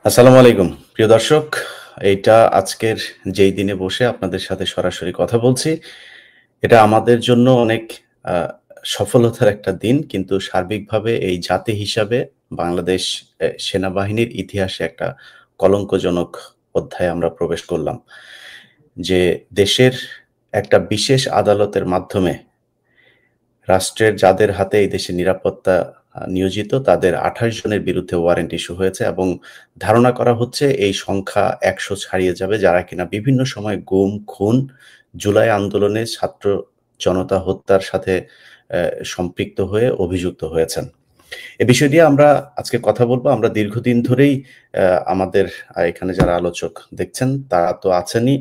আসসালামু আলাইকুম প্রিয় দর্শক। এইটা আজকের যেই দিনে বসে আপনাদের সাথে সরাসরি কথা বলছি, এটা আমাদের জন্য অনেক আ সফলতার একটা দিন। কিন্তু সার্বিকভাবে এই জাতি হিসাবে বাংলাদেশ সেনাবাহিনীর ইতিহাসে একটা কলঙ্কজনক অধ্যায়ে আমরা প্রবেশ করলাম। যে দেশের একটা বিশেষ আদালতের মাধ্যমে রাষ্ট্রের যাদের হাতে এই দেশের নিরাপত্তা নিয়োজিত তাদের ২৮ জনের বিরুদ্ধে ওয়ারেন্ট ইস্যু হয়েছে এবং ধারণা করা হচ্ছে এই সংখ্যা ১০০ ছাড়িয়ে যাবে, যারা কিনা বিভিন্ন সময় গুম, খুন, জুলাই আন্দোলনে ছাত্র জনতা হত্যার সাথে সম্পৃক্ত হয়ে অভিযুক্ত হয়েছেন। এ বিষয় নিয়ে আমরা আজকে কথা বলব। আমরা দীর্ঘদিন ধরেই আমাদের এখানে যারা আলোচক দেখছেন তারা তো আছেনই।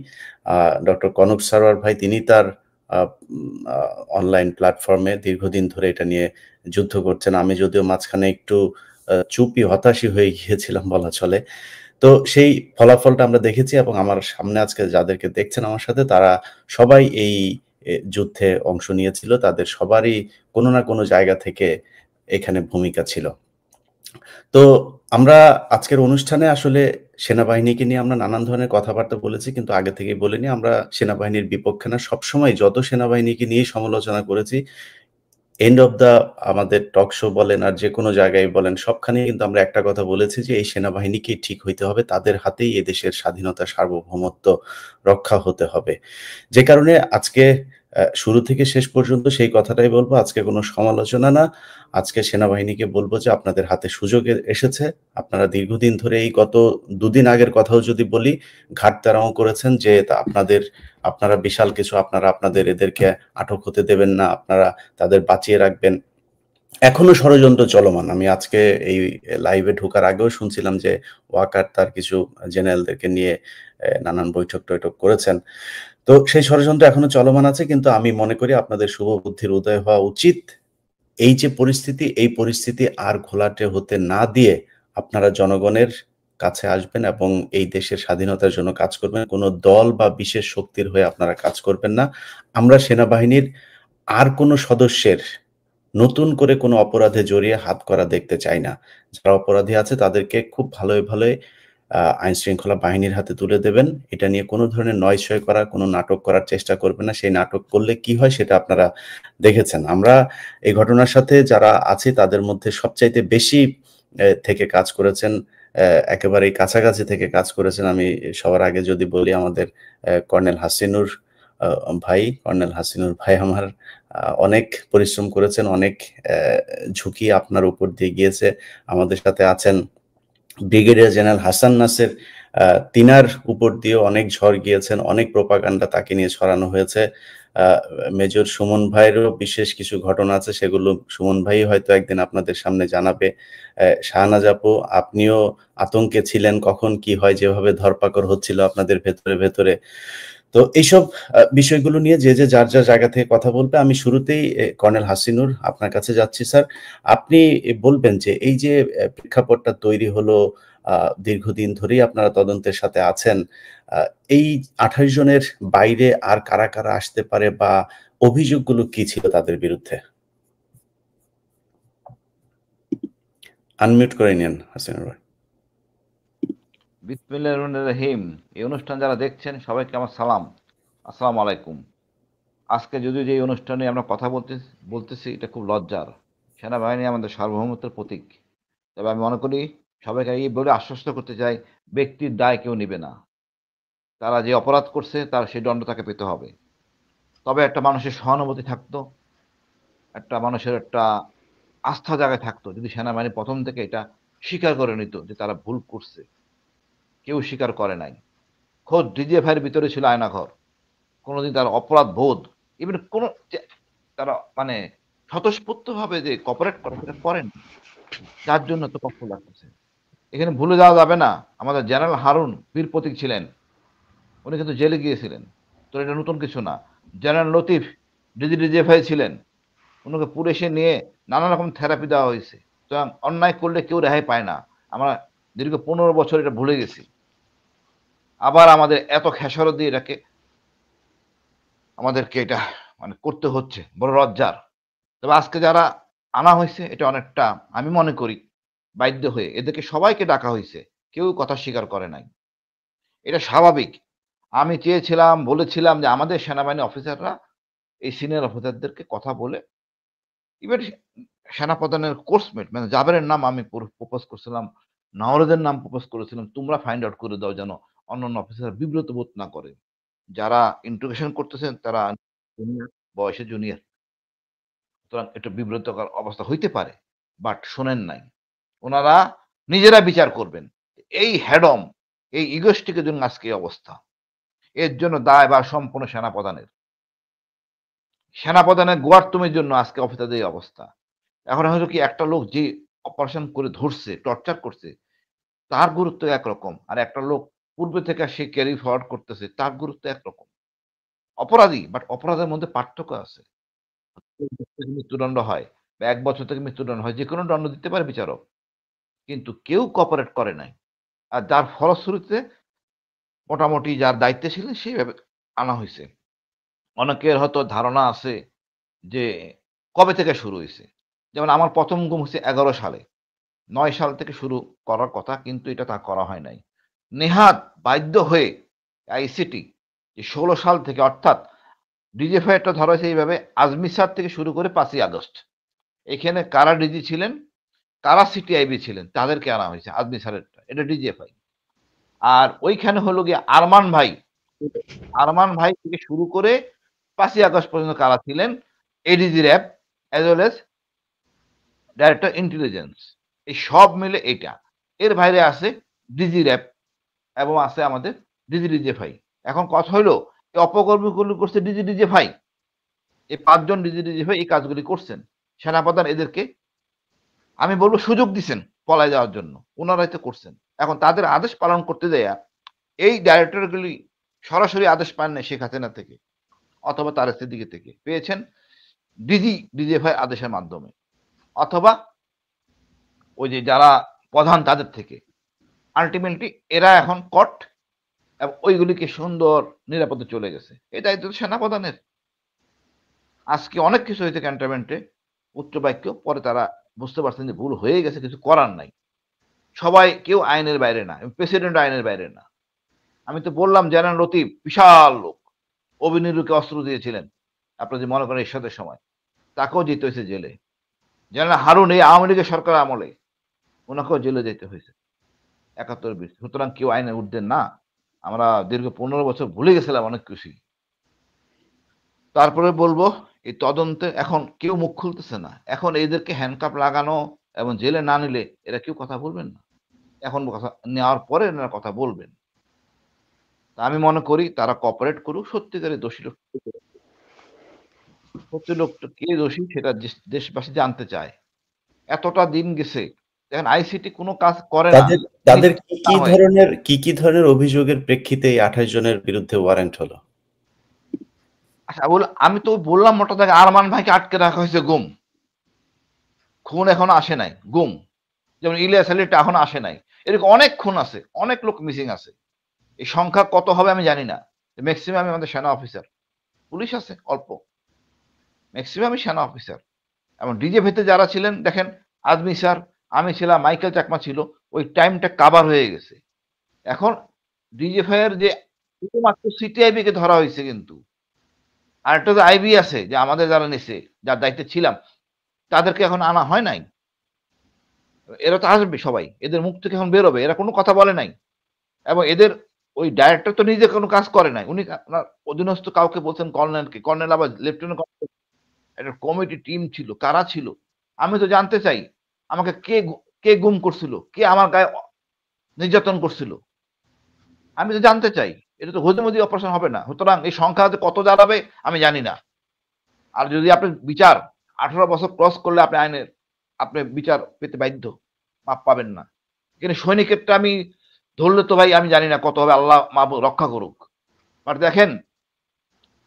ডক্টর কনক সারোয়ার ভাই তিনি তার আ উম আ অনলাইন প্ল্যাটফর্মে দীর্ঘদিন ধরে এটা নিয়ে যুদ্ধ করছেন। আমি যদিও মাঝখানে একটু চুপই হতাশই হয়ে গিয়েছিলাম বলা চলে। তো সেই ফলাফলটা আমরা দেখেছি এবং আমার সামনে আজকে যাদেরকে দেখছেন আমার সাথে তারা সবাই এই যুদ্ধে অংশ নিয়েছিল। তাদের সবারই কোনো না কোনো জায়গা থেকে এখানে ভূমিকা ছিল। তো আমরা আজকের অনুষ্ঠানে আসলে সেনাবাহিনীকে নিয়ে আমরা নানান ধরনের কথাবার্তা বলেছি, কিন্তু আগে থেকেই বলিনি আমরা সেনাবাহিনীর বিপক্ষে না। সবসময় যত সেনাবাহিনীকে নিয়েই সমালোচনা করেছি, এন্ড অফ দ্য আমাদের টক শো বলেন আর যেকোনো জায়গায় বলেন, সবখানেই কিন্তু আমরা একটা কথা বলেছি যে এই সেনাবাহিনীকেই ঠিক হইতে হবে। তাদের হাতেই এদেশের স্বাধীনতা, সার্বভৌমত্ব রক্ষা হতে হবে। যে কারণে আজকে শুরু থেকে শেষ পর্যন্ত সেই কথাটাই বলব। আজকে কোনো সমালোচনা না। আজকে সেনাবাহিনীকে বলব যে আপনাদের হাতে সুযোগ এসেছে। আপনারা দীর্ঘদিন ধরে এই গত ২ দিন আগের কথাও যদি বলি, ঘাটতাড়াও করেছেন যে আপনারা বিশাল কিছু আপনারা আপনাদের এদেরকে আটক হতে দেবেন না। আপনারা তাদের বাঁচিয়ে রাখবেন। এখনো ষড়যন্ত্র চলমান। আমি আজকে এই লাইভে ঢোকার আগেও শুনছিলাম যে ওয়াকার তার কিছু জেনারেলদেরকে নিয়ে নানান বৈঠক-টৈঠক করেছেন। তো সেই ষড়যন্ত্র এখনো চলমান আছে, কিন্তু আমি মনে করি আপনাদের শুভ বুদ্ধির উদয় হওয়া উচিত। এই যে পরিস্থিতি, এই পরিস্থিতি আর ঘোলাটে হতে না দিয়ে আপনারা জনগণের কাছে আসবেন এবং এই দেশের স্বাধীনতার জন্য কাজ করবেন। কোন দল বা বিশেষ শক্তির হয়ে আপনারা কাজ করবেন না। আমরা সেনাবাহিনীর আর কোন সদস্যের নতুন করে কোনো অপরাধে জড়িয়ে হাত করা দেখতে চাই না। যারা অপরাধী আছে তাদেরকে খুব ভালোই আইনশৃঙ্খলা বাহিনীর হাতে তুলে দেবেন। এটা নিয়ে কোনো ধরনের নয়-ছয় করা, কোনো নাটক করার চেষ্টা করবেন না। সেই নাটক করলে কি হয় সেটা আপনারা দেখেছেন। আমরা এই ঘটনার সাথে যারা আছি তাদের মধ্যে সবচাইতে বেশি থেকে কাজ করেছেন, একেবারেই কাছাকাছি থেকে কাজ করেছেন। আমি সবার আগে যদি বলি আমাদের কর্নেল হাসিনুর কর্নেল হাসিনুর ভাই আমার অনেক পরিশ্রম করেছেন, অনেক অ্যা ঝুঁকি আপনার উপর দিয়ে গিয়েছে। আমাদের সাথে আছেন ব্রিগেডিয়ার জেনারেল হাসান নাসের। তিনার উপর দিয়েও অনেক ঝড় গিয়েছেন, অনেক প্রোপাগান্ডা তাকে নিয়ে ছড়ানো হয়েছে। আ মেজর সুমন ভাইয়েরও বিশেষ কিছু ঘটনা আছে, সেগুলো সুমন ভাই হয়তো একদিন আপনাদের সামনে জানাবে। শাহনাজ আপু, আপনিও আতঙ্কে ছিলেন কখন কি হয়, যেভাবে ধরপাকড় হচ্ছিল আপনাদের ভেতরে। তো এইসব বিষয়গুলো নিয়ে যে যার জায়গা থেকে কথা বলবে। আমি শুরুতেই কর্নেল হাসিনুর আপনার কাছে যাচ্ছি স্যার। আপনি বলবেন যে এই যে প্রেক্ষাপটটা তৈরি হলো, আ দীর্ঘদিন ধরেই আপনারা তদন্তের সাথে আছেন। আ এই ২৮ জনের বাইরে আর কারা আসতে পারে বা অভিযোগগুলো কি ছিল তাদের বিরুদ্ধে? আনমিউট করে নিয়েন হাসিনুর ভাই। বিসমিল্লাহির রহমানির রহিম। এই অনুষ্ঠান যারা দেখছেন সবাইকে আমার সালাম। আসসালামু আলাইকুম। আজকে যদিও যে অনুষ্ঠানে আমরা কথা বলতেছি এটা খুব লজ্জার। সেনাবাহিনী আমাদের সার্বভৌমত্বের প্রতীক। তবে আমি মনে করি সবাইকে এই বলে আশ্বস্ত করতে চাই, ব্যক্তির দায় কেউ নিবে না। তারা যে অপরাধ করছে তার সেই দণ্ড তাকে পেতে হবে। তবে একটা মানুষের সহানুভূতি থাকতো, একটা মানুষের একটা আস্থা জায়গায় থাকতো যদি সেনাবাহিনী ১ম থেকে এটা স্বীকার করে নিত যে তারা ভুল করছে। কেউ স্বীকার করে নাই। খোদ ডিজিএফআই এর ভিতরে ছিল আয়নাঘর। কোনদিন তার অপরাধ বোধ ইভেন কোন যে তারা মানে স্বতঃস্ফূর্তভাবে যে কপারেট করে সেটা করেন। যার জন্য তো কষ্ট লাগতেছে। এখানে ভুলে যাওয়া যাবে না, আমাদের জেনারেল হারুন বীর প্রতীক ছিলেন। উনি কিন্তু জেলে গিয়েছিলেন। তো এটা নতুন কিছু না। জেনারেল লতিফ ডিজিএফআই ছিলেন। উনাকে পুলিশে নিয়ে নানা রকম থেরাপি দেওয়া হয়েছে। সুতরাং অন্যায় করলে কেউ রেহাই পায় না। আমরা দীর্ঘ ১৫ বছর এটা ভুলে গেছি। আবার আমাদের এত খেসারত দিয়ে এটাকে আমাদেরকে এটা করতে হচ্ছে। বড় লজ্জার। তবে আজকে যারা আনা হইছে এটা অনেকটা আমি মনে করি বাধ্য হয়ে। এদেরকে সবাইকে ডাকা হইছে। কেউ কথা স্বীকার করে নাই। এটা স্বাভাবিক। আমি চেয়েছিলাম, বলেছিলাম যে আমাদের সেনাবাহিনী অফিসাররা এই সিনিয়র অফিসারদেরকে কথা বলে ইভেন সেনাপ্রধানের কোর্সমেট মানে জাবেরের নাম আমি প্রপোজ করছিলাম, নওরোজের নাম প্রপোজ করেছিলাম। তোমরা ফাইন্ড আউট করে দাও যেন অন্যান্য অফিসার বিব্রত বোধ না করে। যারা ইন্টারোগেশন করতেছেন তারা জুনিয়র, বয়সে জুনিয়র। সুতরাং একটু বিব্রতকর অবস্থা হইতে পারে। বাট শোনেন নাই। উনারা নিজেরা বিচার করবেন। এই হেডম, এই ইগোস্টিকের জন্য আজকে এই অবস্থা। এর জন্য দায়ভার সম্পূর্ণ সেনাপ্রধানের। সেনাপ্রধানের গোয়ার্তুমের জন্য আজকে অফিসারদের এই অবস্থা। এখন হয়তো কি একটা লোক যে অপারেশন করে ধরছে, টর্চার করছে, তার গুরুত্ব একরকম। আর একটা লোক পূর্বে থেকে সে ক্যারি ফরওয়ার্ড করতেছে, তার গুরুত্ব একরকম। অপরাধী, বাট অপরাধের মধ্যে পার্থক্য আছে। মৃত্যুদণ্ড হয় বা ১ বছর থেকে মৃত্যুদণ্ড হয়। যেকোনো দণ্ড দিতে পারে বিচারক। কিন্তু কেউ কোঅপারেট করে নাই। আর যার ফলশ্রুতিতে মোটামুটি যার দায়িত্বে ছিলেন সেইভাবে আনা হইছে। অনেকের হয়তো ধারণা আছে যে কবে থেকে শুরু হইছে। যেমন আমার ১ম গুম হইছে ১১ সালে। ৯ সাল থেকে শুরু করার কথা কিন্তু এটা তা করা হয় নাই। নেহাত বাধ্য হয়ে আইসিটি যে ১৬ সাল থেকে অর্থাৎ ডিজিএফআই টা ধরা হয়েছে এইভাবে আজমি স্যার থেকে শুরু করে ৫ই আগস্ট। এখানে কারা ডিজি ছিলেন, কারা সিটিআইবি ছিলেন তাদেরকে আনা হয়েছে আজমি স্যারেরটা। এটা ডিজিএফআই। আর ওইখানে হলো গিয়ে আরমান ভাই থেকে শুরু করে ৫ই আগস্ট পর্যন্ত কারা ছিলেন ADG RAB as well as director intelligence. এই সব মিলে এইটা। এর বাইরে আছে ডিজি র‍্যাব এবং আছে আমাদের ডিজিএফআই। এখন কথা হইলো এই অপকর্মগুলো করছে ডিজিএফআই। এই ৫ জন ডিজিএফআই এই কাজগুলি করছেন। সেনাপ্রধান এদেরকে আমি বলব সুযোগ দিছেন পলায় যাওয়ার জন্য। উনারাই তো করছেন। এখন তাদের আদেশ পালন করতে যাইয়া এই ডাইরেক্টরগুলি সরাসরি আদেশ পান নাই শেখ হাসিনা থেকে অথবা তারেক সিদ্দিকী থেকে। পেয়েছেন ডিজিএফআই আদেশের মাধ্যমে অথবা ওই যে যারা প্রধান তাদের থেকে। আল্টিমেটলি এরা এখন কট এবং ওইগুলিকে সুন্দর নিরাপদে চলে গেছে। এই দায়িত্ব তো সেনাপ্রধানের। আজকে অনেক কিছু হয়েছে ক্যান্টনমেন্টে উচ্চবাক্য। পরে তারা বুঝতে পারছেন যে ভুল হয়ে গেছে, কিছু করার নাই। সবাই কেউ আইনের বাইরে না। প্রেসিডেন্ট আইনের বাইরে না। আমি তো বললাম জেনারেল লতিফ বিশাল লোক। অভিনীলকে অস্ত্র দিয়েছিলেন। আপনারা যে মনে করেন এরশাদের সময়। তাকেও যেতে হয়েছে জেলে। জেনারেল হারুন এই আওয়ামী লীগের সরকার আমলে ওনাকেও জেলে যেতে হয়েছে ৭১-২০। সুতরাং কেউ আইনের ঊর্ধ্বে না। আমরা দীর্ঘ ১৫ বছর ভুলে গেছিলাম অনেক কিছুই। তারপরে বলবো এই তদন্তে এখন কেউ মুখ খুলতেছে না। এখন এদেরকে হ্যান্ডকাপ লাগানো এবং জেলে না নিলে এরা কেউ কথা বলবেন না। এখন কথা নেওয়ার পরে এনারা কথা বলবেন। তা আমি মনে করি তারা কোঅপারেট করুক। সত্যিকারের দোষী লোক সত্যি লোকটা কে দোষী সেটা দেশবাসী জানতে চায়। এতটা দিন গেছে। দেখেন আইসিটি কোন কাজ করে না। তাদের কি ধরনের অভিযোগের প্রেক্ষিতে এই ২৮ জনের বিরুদ্ধে ওয়ারেন্ট হলো? আচ্ছা আমি তো বললাম মোটা দাগে আরমান ভাইকে আটকে রাখা হয়েছে গুম। খুন এখনো আসে নাই, গুম। যেমন ইলিয়াস আলীটা এখনো আসে নাই। এরকম অনেক খুন আছে, অনেক লোক মিসিং আছে। এই সংখ্যা কত হবে আমি জানি না। ম্যাক্সিমাম আমাদের সেনা অফিসার। পুলিশ আছে অল্প। ম্যাক্সিমামই সেনা অফিসার। এবং ডিজিএফআইতে যারা ছিলেন দেখেন আজমি স্যার, আমি ছিলাম, মাইকেল চাকমা ছিল। ওই টাইমটা কাভার হয়ে গেছে। এখন ডিজিএফআই এর যে শুধুমাত্র সিটিআইবি কে ধরা হয়েছে কিন্তু। আরেকটা যে আইবি আছে যে আমাদের যারা নিছে, যার দায়িত্বে ছিলাম, তাদেরকে এখন আনা হয় নাই। এরা তো আসবে সবাই। এদের মুখ থেকে এখন বেরোবে। এরা কোনো কথা বলে নাই। এবং এদের ওই ডাইরেক্টর তো নিজে কোনো কাজ করে নাই। উনি আপনার অধীনস্থ কাউকে বলছেন কর্নেলকে। কর্নেল আবার লেফটেন্যান্ট কর্নেল। একটা কমিটি টিম ছিল। কারা ছিল? আমি তো জানতে চাই আমাকে কে গুম করছিল? কে আমার গায়ে নির্যাতন করছিল? আমি তো জানতে চাই। এটা তো হুজুমুজি অপারেশন হবে না। সুতরাং এই সংখ্যা কত দাঁড়াবে আমি জানি না। আর যদি আপনার বিচার ১৮ বছর ক্রস করলে আপনি বিচার পেতে বাধ্য। মাপ পাবেন না। এখানে সৈনিকেরটা আমি ধরলে তো ভাই আমি জানি না কত হবে, আল্লাহ মাহবুব রক্ষা করুক। বাট দেখেন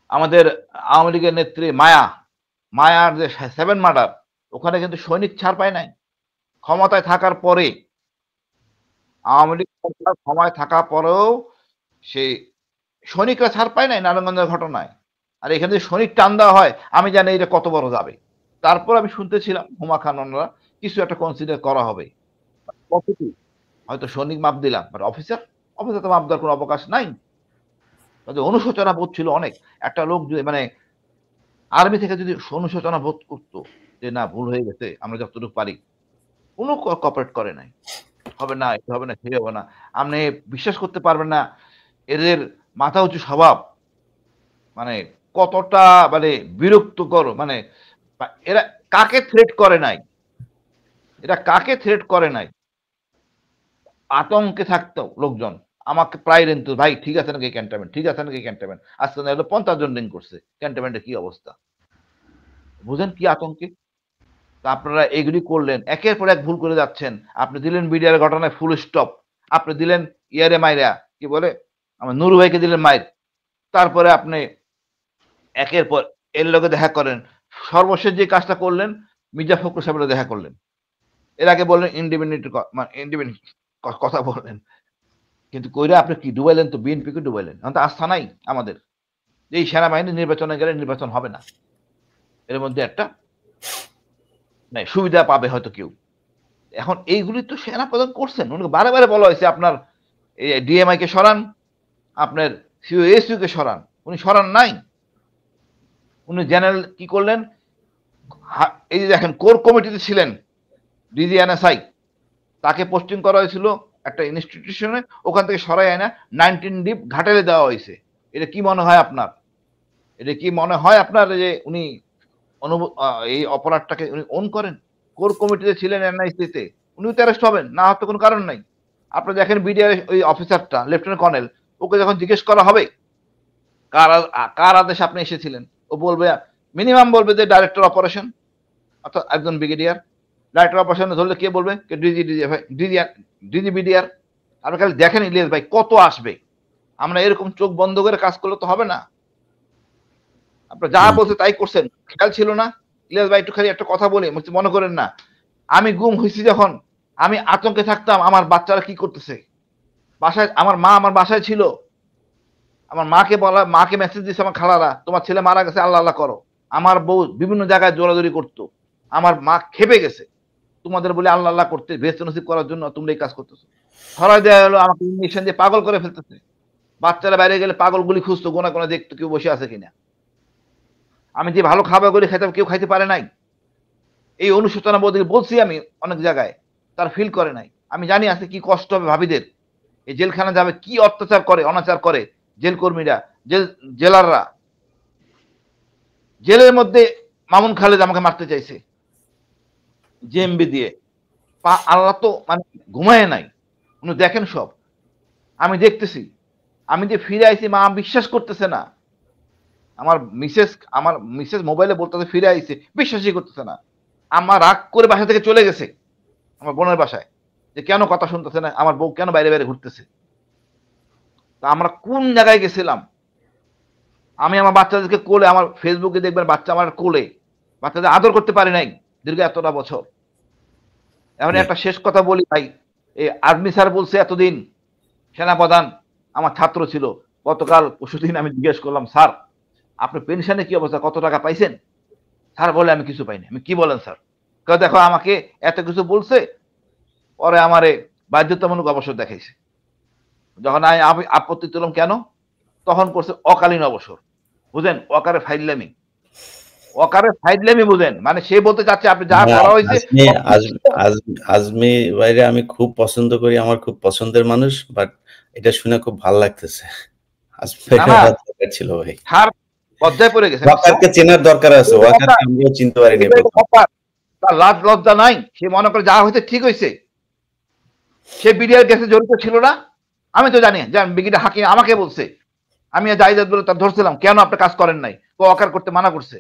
আমাদের আওয়ামী লীগের নেত্রী মায়ার যে 7 মার্ডার ওখানে কিন্তু সৈনিক ছাড় পায় নাই। ক্ষমতায় থাকার পরে আওয়ামী লীগ সরকার ক্ষমতায় থাকার পরেও সেই সৈনিকরা ছাড় পায় নাই নারায়ণগঞ্জের ঘটনায়। আর এখানে যদি সৈনিক টান দেওয়া হয় আমি জানি এটা কত বড় যাবে। তারপর আমি শুনতেছিলাম হুমা খান ওনারা কিছু একটা কনসিডার করা হবে। কতটুকু হয়তো সৈনিক মাপ দিলাম, বাট অফিসার তো মাপ দেওয়ার কোনো অবকাশ নাই। তাদের অনুশোচনা বোধ ছিল অনেক। একটা লোক যদি মানে আর্মি থেকে যদি অনুশোচনা বোধ করতো যে না ভুল হয়ে গেছে, আমরা যতটুকু পারি, কোনো কোঅপারেট করে নাই। হবে না, এটা হবে না, সেই হবে না। আপনি বিশ্বাস করতে পারবেন না এদের মাথা উঁচু স্বভাব। মানে কতটা মানে বিরক্তকর মানে এরা কাকে থ্রেট করে নাই? এরা কাকে থ্রেট করে নাই? আতঙ্কে থাকতো লোকজন। আমাকে প্রায় রিং তো ভাই ঠিক আছে নাকি ক্যান্টনমেন্ট? ঠিক আছে নাকি ক্যান্টনমেন্ট? আজকে না হলে ৫০ জন রিং করছে। ক্যান্টনমেন্টের কি অবস্থা? বুঝেন কি আতঙ্কে? তো আপনারা এগুলি করলেন। একের পর এক ভুল করে যাচ্ছেন। আপনি দিলেন বিডিআর ঘটনায় ফুল স্টপ। আপনি দিলেন ইয়ারে মাইরা কি বলে? আমার নুরু ভাইকে দিলেন মাইর। তারপরে আপনি একের পর এর লগে দেখা করেন। সর্বশেষ যে কাজটা করলেন মির্জা ফখরুল সাহেবের দেখা করলেন। এর আগে বললেন ইন্ডিপেন্ডেন্ট মানে ইন্ডিপেন্ডেন্ট কথা বললেন। কিন্তু কইরা আপনি কি ডুবাইলেন তো বিএনপিকে ডুবাইলেন। এখন তো আস্থা নাই আমাদের। এই সেনাবাহিনী নির্বাচনে গেলে নির্বাচন হবে না। এর মধ্যে একটা নাই সুবিধা পাবে হয়তো কেউ। এখন এইগুলি তো সেনাপ্রধান করছেন। উনাকে বারে, বারে বলা হয়েছে আপনার ডিএমআই কে সরান, আপনার সিওএসইউ কে সরান। উনি সরান নাই। উনি জেনারেল কি করলেন? এই যে দেখেন কোর কমিটিতে ছিলেন ডিজিএনএসআই, তাকে পোস্টিং করা হয়েছিল একটা ইনস্টিটিউশনে, ওখান থেকে সরাই আয়না 19 ডিপ ঘাটালে দেওয়া হয়েছে। এটা কি মনে হয় আপনার? এটা কি মনে হয় আপনার যে উনি এই অপরাধটাকে উনি ওন করেন? কোর কমিটিতে ছিলেন এনআইসিতে, উনিও তো অ্যারেস্ট হবেন, না হওয়ার তো কোনো কারণ নাই। আপনি দেখেন বিডিআর ওই অফিসারটা লেফটেন্যান্ট কর্নেল, ওকে যখন জিজ্ঞেস করা হবে কার আদেশে আপনি এসেছিলেন, ও বলবে মিনিমাম বলবে যে ডাইরেক্টর অপারেশন অর্থাৎ একজন ব্রিগেডিয়ার। ডাইরেক্টর অপারেশনে ধরলে কে বলবে? DG BDR. আপনি খালি দেখেন ইলিয়াস ভাই কত আসবে। আমরা এরকম চোখ বন্ধ করে কাজ করলে তো হবে না। আপনার যা বলছে তাই করছেন, খেয়াল ছিল না? ইলিয়াস ভাই একটু খালি একটা কথা বলি, মনে করেন না। আমি গুম হয়েছি যখন আমি আতঙ্কে থাকতাম আমার বাচ্চারা কি করতেছে। বাসায় আমার মা আমার বাসায় ছিল। আমার মাকে মেসেজ দিছে আমার খালারা, তোমার ছেলে মারা গেছে, আল্লাহ আল্লাহ করো। আমার বউ বিভিন্ন জায়গায় জোরাজুরি করতো। আমার মা খেপে গেছে। তোমাদের বলে আল্লাহ আল্লাহ করতে বেহেশত নসিব করার জন্য তোমরা এই কাজ করতেছো। ধরায় দেওয়া হলো, আমাকে ইঞ্জেকশন দিয়ে পাগল করে ফেলতেছে। বাচ্চারা বাইরে গেলে পাগলগুলি খুঁজতো গোনা গোনা দেখতো কেউ বসে আছে কিনা। আমি যে ভালো খাবারগুলি খাইতাম কেউ খাইতে পারে নাই। এই অনুশোচনা বোধ বলছি আমি অনেক জায়গায়, তারা ফিল করে নাই। আমি জানি আজকে কি কষ্ট হবে ভাবিদের। এই জেলখানা যাবে কি অত্যাচার করে অনাচার করে জেল কর্মীরা, জেলাররা। জেলের মধ্যে মামুন খালেদ আমাকে মারতে চাইছে জেএমবি দিয়ে। আল্লাহ তো মানে ঘুমায় নাই, উনি দেখেন সব। আমি দেখতেছি, আমি যে ফিরে আইছি মা বিশ্বাস করতেছে না। আমার মিসেস মোবাইলে বলতেছে ফিরে আইছে, বিশ্বাসই করতেছে না। আমার রাগ করে বাসা থেকে চলে গেছে আমার বোনের বাসায়, যে কেন কথা শুনতেছে না, আমার বউ কেন বাইরে বাইরে ঘুরতেছে। তা আমরা কোন জায়গায় গেছিলাম। আমি আমার বাচ্চাদেরকে কোলে, আমার ফেসবুকে দেখবেন বাচ্চা আমার কোলে, বাচ্চাদের আদর করতে পারি নাই দীর্ঘ এতটা বছর। এখন একটা শেষ কথা বলি ভাই, এই আর্মি স্যার বলছে এতদিন সেনাপ্রধান আমার ছাত্র ছিল। গতকাল পরশুদিন আমি জিজ্ঞেস করলাম, স্যার আপনার পেনশনে কি অবস্থা, কত টাকা পাইছেন? স্যার বলে আমি কিছু পাইনি। আমি কি বলেন স্যার? দেখো আমাকে এত কিছু বলছে, পরে আমারে বাধ্যতামূলক অবসর দেখাইছে। যখন আমি আপত্তি তুললাম কেন, তখন করছে অকালীন অবসর। বুঝেন অকারে ফাইললামি, অকারে ফাইললামি বুঝেন। মানে সে বলতে চাচ্ছে আপনি যা করা হয়েছে। আজমি ভাইরে আমি খুব পছন্দ করি, আমার খুব পছন্দের মানুষ, বাট এটা শুনে খুব ভালো লাগতেছে। আজমি ভাই ছিল ভাই, স্যার লজ্জায় পড়ে গেছে। ওয়াকারকে চেনার দরকার আছে, ওয়াকারকে আমিও চিনতে পারিনি। তার লাজ লজ্জা নাই, সে মনে করে যা হয়েছে ঠিক হয়েছে। সে বিডিআর কেসে জড়িত ছিল না, আমি তো জানি যে বিডিআর হাকিম আমাকে বলছে, আমি জাহিদ বলে তার ধরছিলাম কেন আপনি কাজ করেন নাই, ও অকার করতে মানা করছে।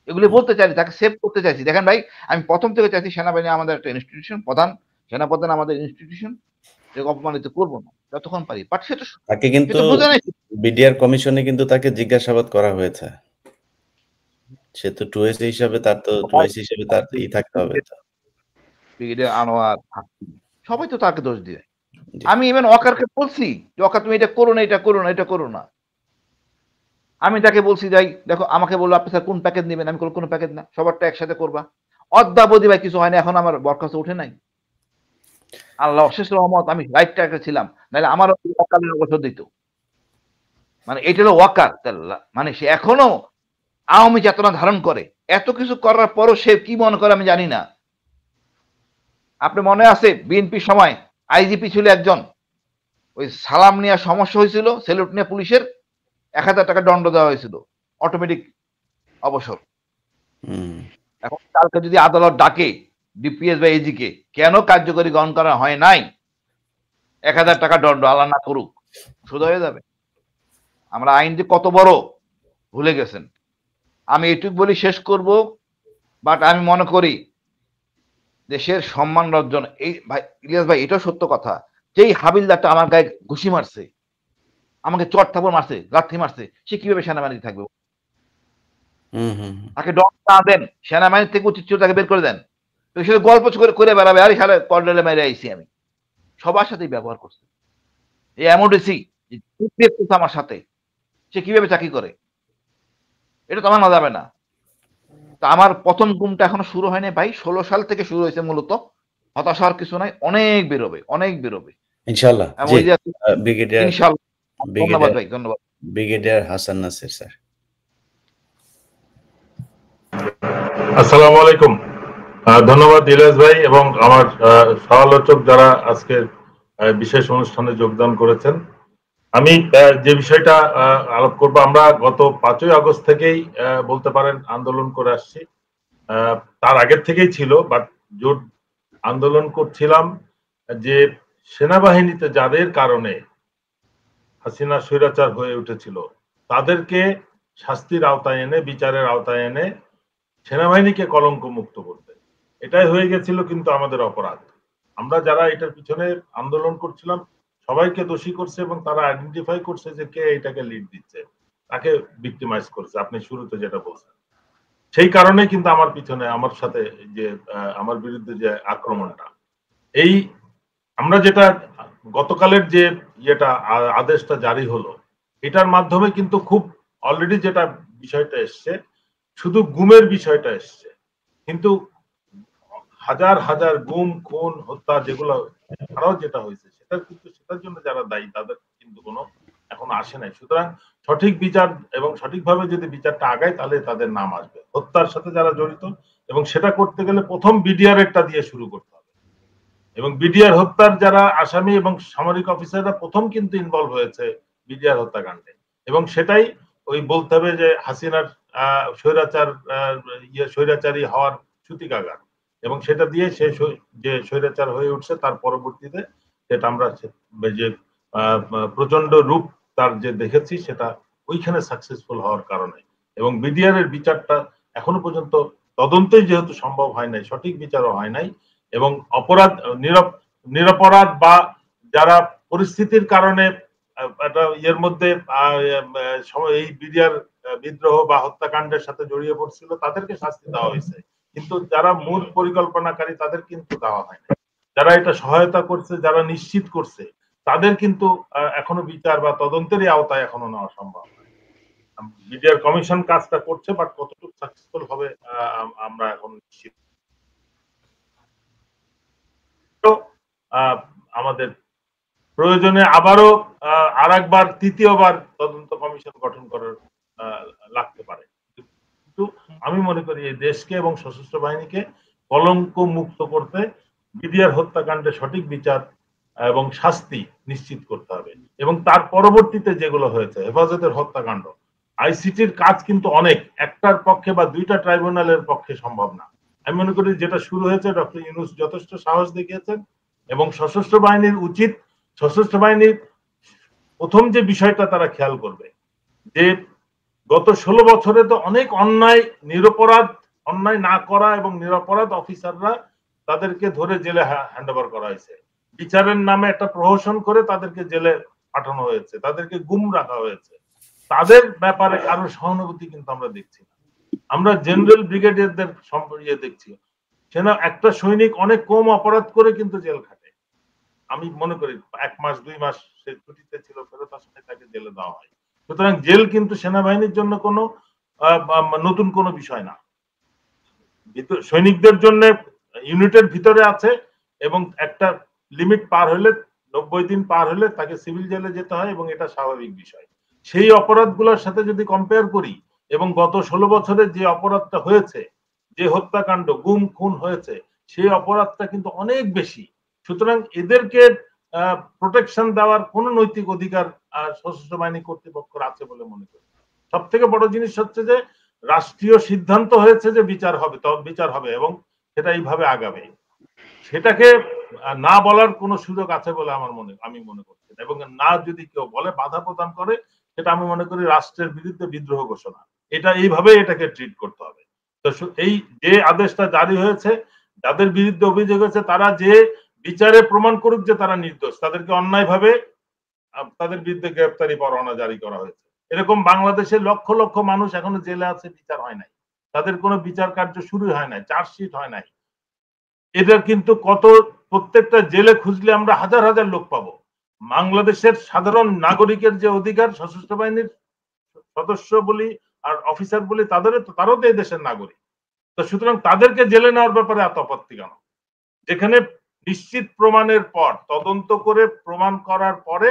এগুলি বলতে চাইছি, তাকে সেভ করতে চাইছি। দেখেন ভাই আমি প্রথম থেকে চাইছি সেনাবাহিনী আমাদের একটা ইনস্টিটিউশন, সেনাপ্রধান আমাদের ইনস্টিটিউশন, অপমানিত করবো না যতক্ষণ পারি। বাট সেটা তাকে কিন্তু বিডিআর কমিশনে কিন্তু তাকে জিজ্ঞাসাবাদ করা হয়েছে। সে তো 2S হিসাবে, তার তো 2S হিসাবে তার ই থাকতে হবে। ব্রিগেডিয়ার আনোয়ার সবাই তো তাকে দোষ দিয়ে। আমি ইভেন অকারকে বলছি যে অকার তুমি এটা করো না, এটা করো না, এটা করো না। আমি তাকে বলছি যাই দেখো, আমাকে বললো আপনি স্যার কোন প্যাকেজ নেবেন, আমি কোনো প্যাকেজ না, সবারটা একসাথে করবা। অদ্যাবধি ভাই কিছু হয়নি, এখন আমার বরখাস্ত উঠে নাই। আল্লাহ অশেষ রহমত আমি রাইট ট্র্যাকে ছিলাম, নাহলে আমারও অকালের অবসর দিত। মানে এটা হলো ওয়াকার, মানে সে এখনো আওয়ামী চেতনা ধারণ করে। এত কিছু করার পরও সে কি মনে করে আমি জানি না। আপনি মনে আছে বিএনপির সময় আইজিপি ছিল একজন, ওই সালাম নিয়ে সমস্যা হয়েছিল, সেলুট নিয়ে পুলিশের ১,০০০ টাকা দণ্ড দেওয়া হয়েছিল, অটোমেটিক অবসর। এখন কালকে যদি আদালত ডাকে ডিপিএস বা এজিকে, কেন কার্যকরী গ্রহণ করা হয় নাই, ১,০০০ টাকা দণ্ড, আল্লাহ না করুক, সোজা হয়ে যাবে। আমরা আইন যে কত বড় ভুলে গেছেন। আমি এটুকু বলি শেষ করব, বাট আমি মনে করি দেশের সম্মান অর্জন, এই ভাই ইলিয়াস ভাই, এটাও সত্য কথা, যেই হাবিলদারটা আমার গায়ে ঘুষি মারছে, আমাকে চট থাপড় মারছে, লাথি মারছে, সে কিভাবে সেনাবাহিনী থাকবে? তাকে দণ্ড না দেন, সেনাবাহিনী থেকে উচিত ছিল তাকে বের করে দেন। তো সে গল্প করে বেড়াবে, আরে সালে কর্নেলে মেরে আইছি আমি। সবার সাথেই ব্যবহার করছে। এই এমওডিসি আমার সাথে, সে কিভাবে চাকরি করে? এটা তো মানা যাবে না। তা আমার প্রথম গুমটা এখনো শুরু হয়নি ভাই, ১৬ সাল থেকে শুরু হয়েছে মূলত। হতাশ হওয়ার কিছু নাই, অনেক বেরোবে, অনেক বেরোবে ইনশাআল্লাহ। জি, ব্রিগেডিয়ার ইনশাআল্লাহ। ধন্যবাদ ভাই, ধন্যবাদ। Brigadier Hasan Nasir sir. আসসালামু আলাইকুম। ধন্যবাদ ইলিয়াস ভাই এবং আমার সহ-আলোচক যারা আজকে বিশেষ অনুষ্ঠানে যোগদান করেছেন। আমি যে বিষয়টা আলাপ করব, আমরা গত ৫ই আগস্ট থেকেই বলতে পারেন আন্দোলন করে আসছি। তার আগের থেকেই ছিল, বাট জোট আন্দোলন করছিলাম যে সেনাবাহিনীতে যাদের কারণে হাসিনা স্বৈরাচার হয়ে উঠেছিল তাদেরকে শাস্তির আওতায় এনে, বিচারের আওতায় এনে সেনাবাহিনীকে কলঙ্ক মুক্ত করতে। এটাই হয়ে গেছিল কিন্তু আমাদের অপরাধ। আমরা যারা এটার পিছনে আন্দোলন করছিলাম সবাইকে দোষী করছে এবং তারা আইডেন্টিফাই করছে যে কে এটাকে লিড দিচ্ছে, তাকে ভিক্টিমাইজ করছে। আপনি শুরুতে যেটা বলছেন, সেই কারণে কিন্তু আমার পিছনে, আমার সাথে যে আমার বিরুদ্ধে যে আক্রমণটা, এই আমরা যেটা গতকালের যে ইয়েটা আদেশটা জারি হলো, এটার মাধ্যমে কিন্তু খুব অলরেডি যেটা বিষয়টা এসছে, শুধু গুমের বিষয়টা এসছে, কিন্তু হাজার হাজার গুম, খুন, হত্যা যেগুলো আরো যেটা হয়েছে, সেটার কিন্তু সেটার জন্য যারা দায়ী তাদের কিন্তু কোনো এখন আসে নাই। সুতরাং সঠিক বিচার এবং সঠিকভাবে যদি বিচারটা আগায় তাহলে তাদের নাম আসবে, হত্যার সাথে যারা জড়িত। এবং সেটা করতে গেলে প্রথম বিডিআর একটা দিয়ে শুরু করতে হবে। এবং বিডিআর হত্যার যারা আসামি এবং সামরিক অফিসাররা প্রথম কিন্তু ইনভলভ হয়েছে বিডিআর হত্যাকাণ্ডে, এবং সেটাই ওই বলতে হবে যে হাসিনার স্বৈরাচারী হওয়ার সূতিকাগার। এবং সেটা দিয়ে সে যে স্বৈরাচার হয়ে উঠছে তার পরবর্তীতে যেটা আমরা যে প্রচন্ড রূপ তার যে দেখেছি, সেটা ওইখানে সাকসেসফুল হওয়ার কারণে। এবং বিডিআর এর বিচারটা এখনো পর্যন্ত তদন্তই যেহেতু সম্ভব হয় নাই, সঠিক বিচারও হয় নাই, এবং অপরাধ নিরপরাধ বা যারা পরিস্থিতির কারণে একটা ইয়ের মধ্যে এই বিডিআর বিদ্রোহ বা হত্যাকাণ্ডের সাথে জড়িয়ে পড়ছিল তাদেরকে শাস্তি দেওয়া হয়েছে, কিন্তু যারা মূল পরিকল্পনাকারী তাদের কিন্তু দেওয়া হয় না। যারা এটা সহায়তা করছে, যারা নিশ্চিত করছে, তাদের কিন্তু এখনো বিচার বা তদন্তেরই আওতায় এখনো নেওয়া সম্ভব নয়। বিডিআর কমিশন কাজটা করছে, বাট কতটুকু সাকসেসফুল হবে আমরা এখন নিশ্চিত। আমাদের প্রয়োজনে আবারও আরেকবার, তৃতীয়বার তদন্ত কমিশন গঠন করার লাগতে পারে। কিন্তু আমি মনে করি এই দেশকে এবং সশস্ত্র বাহিনীকে কলঙ্ক মুক্ত করতে বিডিআর হত্যাকাণ্ডে সঠিক বিচার এবং শাস্তি নিশ্চিত করতে হবে। এবং তার পরবর্তীতে যেগুলো হয়েছে, হেফাজতের হত্যাকাণ্ড, আইসিটির কাজ কিন্তু অনেক, একটার পক্ষে বা দুইটা ট্রাইব্যুনালের পক্ষে সম্ভব না। আমি মনে করি যেটা শুরু হয়েছে, ডক্টর ইউনূস যথেষ্ট সাহস দেখিয়েছেন এবং সশস্ত্র বাহিনীর উচিত, সশস্ত্র বাহিনীর প্রথম যে বিষয়টা তারা খেয়াল করবে যে গত 16 বছরে তো অনেক অন্যায়, নিরপরাধ, অন্যায় না করা এবং নিরপরাধ অফিসাররা তাদেরকে ধরে জেলে হ্যান্ড ওভার করা হয়েছে। বিচারের নামে একটা প্রহসন করে তাদেরকে জেলে পাঠানো হয়েছে, তাদেরকে গুম রাখা হয়েছে। তাদের ব্যাপারে কারো সহানুভূতি কিন্তু আমরা দেখছি না। আমরা জেনারেল ব্রিগেডিয়ারদের সম্পর্কে দেখছি, সেনা একটা সৈনিক অনেক কম অপরাধ করে কিন্তু জেল খাটে। আমি মনে করি 1 মাস 2 মাস সে ছুটিতে ছিল, ফেরত আসলে তাকে জেলে দেওয়া হয়। সুতরাং জেল কিন্তু সেনাবাহিনীর জন্য কোনো নতুন কোনো বিষয় না। সৈনিকদের জন্য ইউনিটের ভিতরে আছে এবং একটা লিমিট পার হলে 90 দিন পার হলে তাকে সিভিল জেলে যেতে হয় এবং এটা স্বাভাবিক বিষয়। সেই অপরাধগুলোর সাথে যদি কম্পেয়ার করি এবং গত 16 বছরে যে অপরাধটা হয়েছে, যে হত্যাকাণ্ড গুম খুন হয়েছে, সেই অপরাধটা কিন্তু অনেক বেশি। সুতরাং এদেরকে প্রোটেকশন দেওয়ার কোন নৈতিক অধিকার সশস্ত্র বাহিনী কর্তৃপক্ষের আছে বলে মনে করি। সব থেকে বড় জিনিস হচ্ছে যে রাষ্ট্রীয় সিদ্ধান্ত হয়েছে যে বিচার হবে, বিচার হবে এবং সেটা এইভাবে আগাবে। সেটাকে না বলার কোনো সুযোগ আছে বলে আমি মনে করছি না, এবং না যদি কেউ বলে বাধা প্রদান করে, সেটা আমি মনে করি রাষ্ট্রের বিরুদ্ধে বিদ্রোহ ঘোষণা। এটা এইভাবে এটাকে ট্রিট করতে হবে। তো এই যে আদেশটা জারি হয়েছে, যাদের বিরুদ্ধে অভিযোগ হয়েছে তারা যে বিচারে প্রমাণ করুক যে তারা নির্দোষ, তাদেরকে অন্যায়ভাবে তাদের বিরুদ্ধে গ্রেফতারি পরোয়ানা জারি করা হয়েছে। এরকম বাংলাদেশের লক্ষ লক্ষ মানুষ এখনো জেলে আছে, বিচার হয় নাই, তাদের কোনো বিচার কার্য শুরু হয় নাই, চার্জশিট হয় নাই। এদের কিন্তু প্রত্যেকটা জেলে খুঁজলে আমরা হাজার হাজার লোক পাবো। বাংলাদেশের সাধারণ নাগরিকের যে অধিকার, সশস্ত্র বাহিনীর সদস্য বলি আর অফিসার বলি, তারাও তো এই দেশের নাগরিক। তো সুতরাং তাদেরকে জেলে নেওয়ার ব্যাপারে এত আপত্তি কেন? যেখানে নিশ্চিত প্রমাণের পর, তদন্ত করে প্রমাণ করার পরে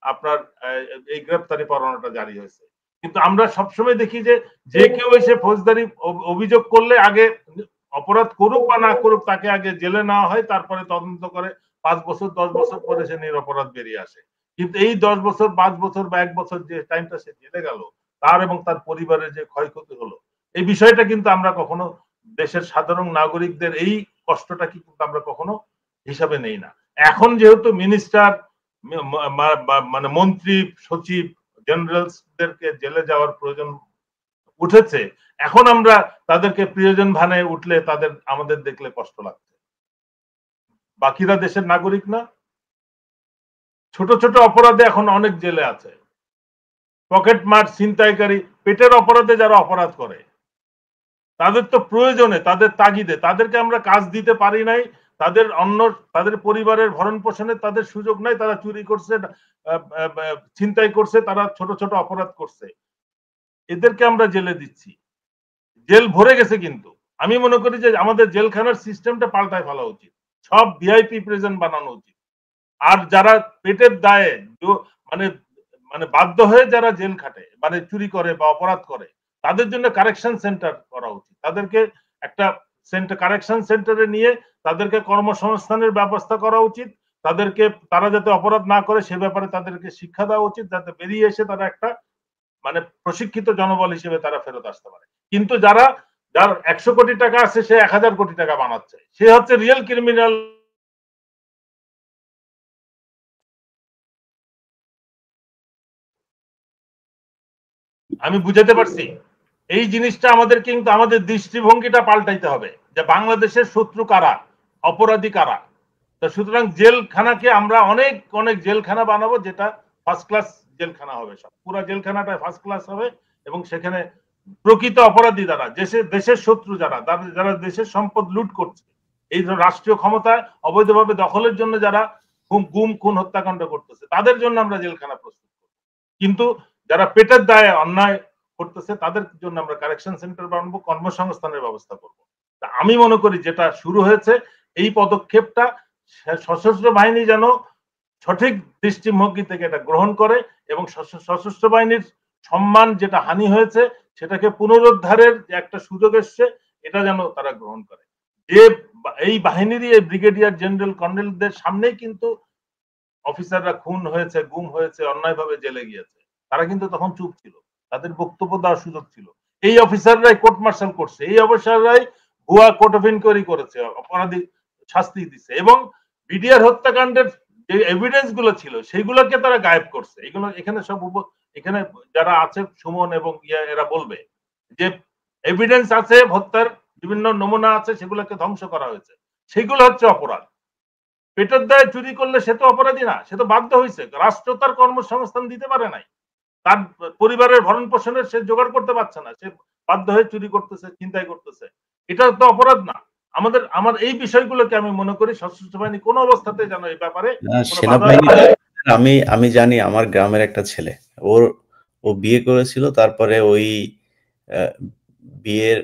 আপনার এই গ্রেপ্তারি পরোয়ানাটা জারি হয়েছে। কিন্তু আমরা সবসময় দেখি যে কেউ এসে ফৌজদারি অভিযোগ করলে আগে অপরাধ করুক বা না করুক তাকে আগে জেলে নেওয়া হয়, তারপরে তদন্ত করে 5 বছর 10 বছর পরে সে নিরপরাধ বেরিয়ে আসে। কিন্তু এই 10 বছর 5 বছর বা 1 বছর যে টাইমটা সে জেলে গেল, তার এবং তার পরিবারের যে ক্ষয়ক্ষতি হলো, এই বিষয়টা কিন্তু আমরা কখনো দেশের সাধারণ নাগরিকদের এই কষ্টটা কিন্তু আমরা কখনো হিসাবে নেই না। এখন যেহেতু মিনিস্টার, মানে মন্ত্রী, সচিব, জেনারেলসদেরকে জেলে যাওয়ার প্রয়োজন উঠেছে, এখন আমরা তাদেরকে প্রিয়জন ভানে উঠলে আমাদের দেখলে কষ্ট লাগছে। বাকিরা দেশের নাগরিক না? ছোট ছোট অপরাধে এখন অনেক জেলে আছে। পকেট মার, ছিনতাইকারী, পেটের অপরাধে যারা অপরাধ করে, তাদের তো প্রয়োজনে, তাদের তাগিদে তাদেরকে আমরা কাজ দিতে পারি নাই, তাদের পরিবারের ভরণ পোষণে তাদের সুযোগ নাই, তারা চুরি করছে, ছিনতাই করছে, তারা ছোট ছোট অপরাধ করছে, এদেরকে আমরা জেলে দিচ্ছি। জেল ভরে গেছে, কিন্তু আমি মনে করি যে আমাদের জেলখানার সিস্টেমটা পাল্টায় ফেলা উচিত, সব ভিআইপি প্রিজন বানানো উচিত। আর যারা পেটের দায়ে মানে মানে বাধ্য হয়ে যারা জেল খাটে, মানে চুরি করে বা অপরাধ করে, তাদের জন্য কারেকশন সেন্টার করা উচিত। তাদেরকে একটা কারেকশন সেন্টারে নিয়ে তাদেরকে কর্মসংস্থানের ব্যবস্থা করা উচিত। তারা যাতে অপরাধ না করে সে ব্যাপারে তাদেরকে শিক্ষা দেওয়া উচিত, যাতে বেরিয়ে এসে তারা একটা মানে প্রশিক্ষিত জনবল হিসেবে তারা ফেরত আসতে পারে। কিন্তু যার 100 কোটি টাকা আছে, সে 1000 কোটি টাকা বানাচ্ছে, সে হচ্ছে রিয়েল ক্রিমিনাল। আমি বুঝাতে পারছি? এই জিনিসটা আমাদের কিন্তু আমাদের দৃষ্টিভঙ্গিটা পাল্টাইতে হবে, যে বাংলাদেশের শত্রু কারা, অপরাধী কারা। তো সুতরাং জেলখানাকে আমরা অনেক অনেক জেলখানা বানাবো, যেটা ফার্স্ট ক্লাস জেলখানা হবে, সব পুরো জেলখানাটা ফার্স্ট ক্লাস হবে, এবং সেখানে প্রকৃত অপরাধী যারা, দেশের শত্রু যারা দেশের সম্পদ লুট করছে, এই রাষ্ট্রীয় ক্ষমতা অবৈধভাবে দখলের জন্য যারা গুম খুন হত্যাকাণ্ড করতেছে, তাদের জন্য আমরা জেলখানা প্রস্তুত করব। কিন্তু যারা পেটের দায়ে অন্যায় করতেছে তাদের জন্য আমরা কারেকশন সেন্টার বানাবো, কর্মসংস্থানের ব্যবস্থা করব। আমি মনে করি যেটা শুরু হয়েছে, এই পদক্ষেপটা সশস্ত্র বাহিনী যেন সঠিক দৃষ্টিভঙ্গি থেকে এটা গ্রহণ করে, এবং সশস্ত্র বাহিনীর সম্মান যেটা হানি হয়েছে সেটাকে পুনরুদ্ধারের যে একটা সুযোগ এসছে, এটা যেন তারা গ্রহণ করে। যে এই বাহিনীরই এই ব্রিগেডিয়ার জেনারেল কর্নেলদের সামনেই কিন্তু অফিসাররা খুন হয়েছে, গুম হয়েছে, অন্যায়ভাবে জেলে গিয়েছে, তারা কিন্তু তখন চুপ ছিল, তাদের বক্তব্য দেওয়ার সুযোগ ছিল। এই অফিসাররাই কোর্ট মার্শাল করছে, এই অফিসাররাই ভুয়া কোর্ট অফ ইনকোয়ারি করেছে, অপরাধী শাস্তি দিচ্ছে, এবং বিডিআর হত্যাকাণ্ডের যে এভিডেন্স গুলো ছিল সেইগুলোকে তারা গায়েব করছে। এখানে এখানে যারা আছে সুমন এবং এরা বলবে যে এভিডেন্স আছে, হত্যার বিভিন্ন নমুনা আছে, সেগুলোকে ধ্বংস করা হয়েছে, সেগুলো হচ্ছে অপরাধ। পেটের দায়ে চুরি করলে সে তো অপরাধী না, সে তো বাধ্য হয়েছে, রাষ্ট্র তার কর্মসংস্থান দিতে পারে নাই, তার পরিবারের ভরণ পোষণের সে জোগাড় করতে পারছে না, সে বাধ্য হয়ে চুরি করতেছে, চিন্তাই করতেছে, এটা তো অপরাধ না। আমার এই বিষয়গুলোকে আমি মনে করি সশস্ত্র বাহিনী কোন অবস্থাতে যেন এই ব্যাপারে আমি জানি, আমার গ্রামের একটা ছেলে, ও বিয়ে করেছিল, তারপরে ওই বিয়ের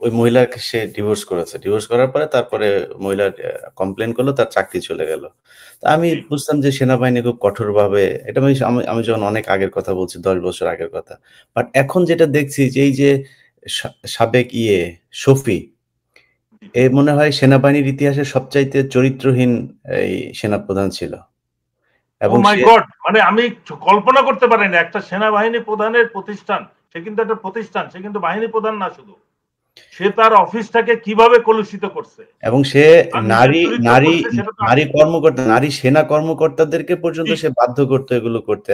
ওই মহিলাকে সে ডিভোর্স করেছে। ডিভোর্স করার পরে তারপরে মহিলা কমপ্লেইন করলো, তার চাকরি চলে গেল। তো আমি বুঝতাম যে সেনাবাহিনী খুব কঠোরভাবে, এটা আমি যখন অনেক আগের কথা বলছি, ১০ বছর আগের কথা। বাট এখন যেটা দেখছি যে এই যে সাবেক শফি, এ মনে হয় সেনাবাহিনীর ইতিহাসে সবচাইতে চরিত্রহীন এই সেনাপ্রধান ছিল। এবং মাই গড, মানে আমি কল্পনা করতে পারি না একটা সেনাবাহিনী প্রধানের প্রতিষ্ঠান, সে কিন্তু একটা প্রতিষ্ঠান, সে কিন্তু বাহিনী প্রধান না শুধু, সে তার অফিসটাকে কিভাবে কলুষিত করছে, এবং সে নারী কর্মকর্তা, নারী সেনা কর্মকর্তাদেরকে পর্যন্ত সে বাধ্য করতো এগুলো করতে।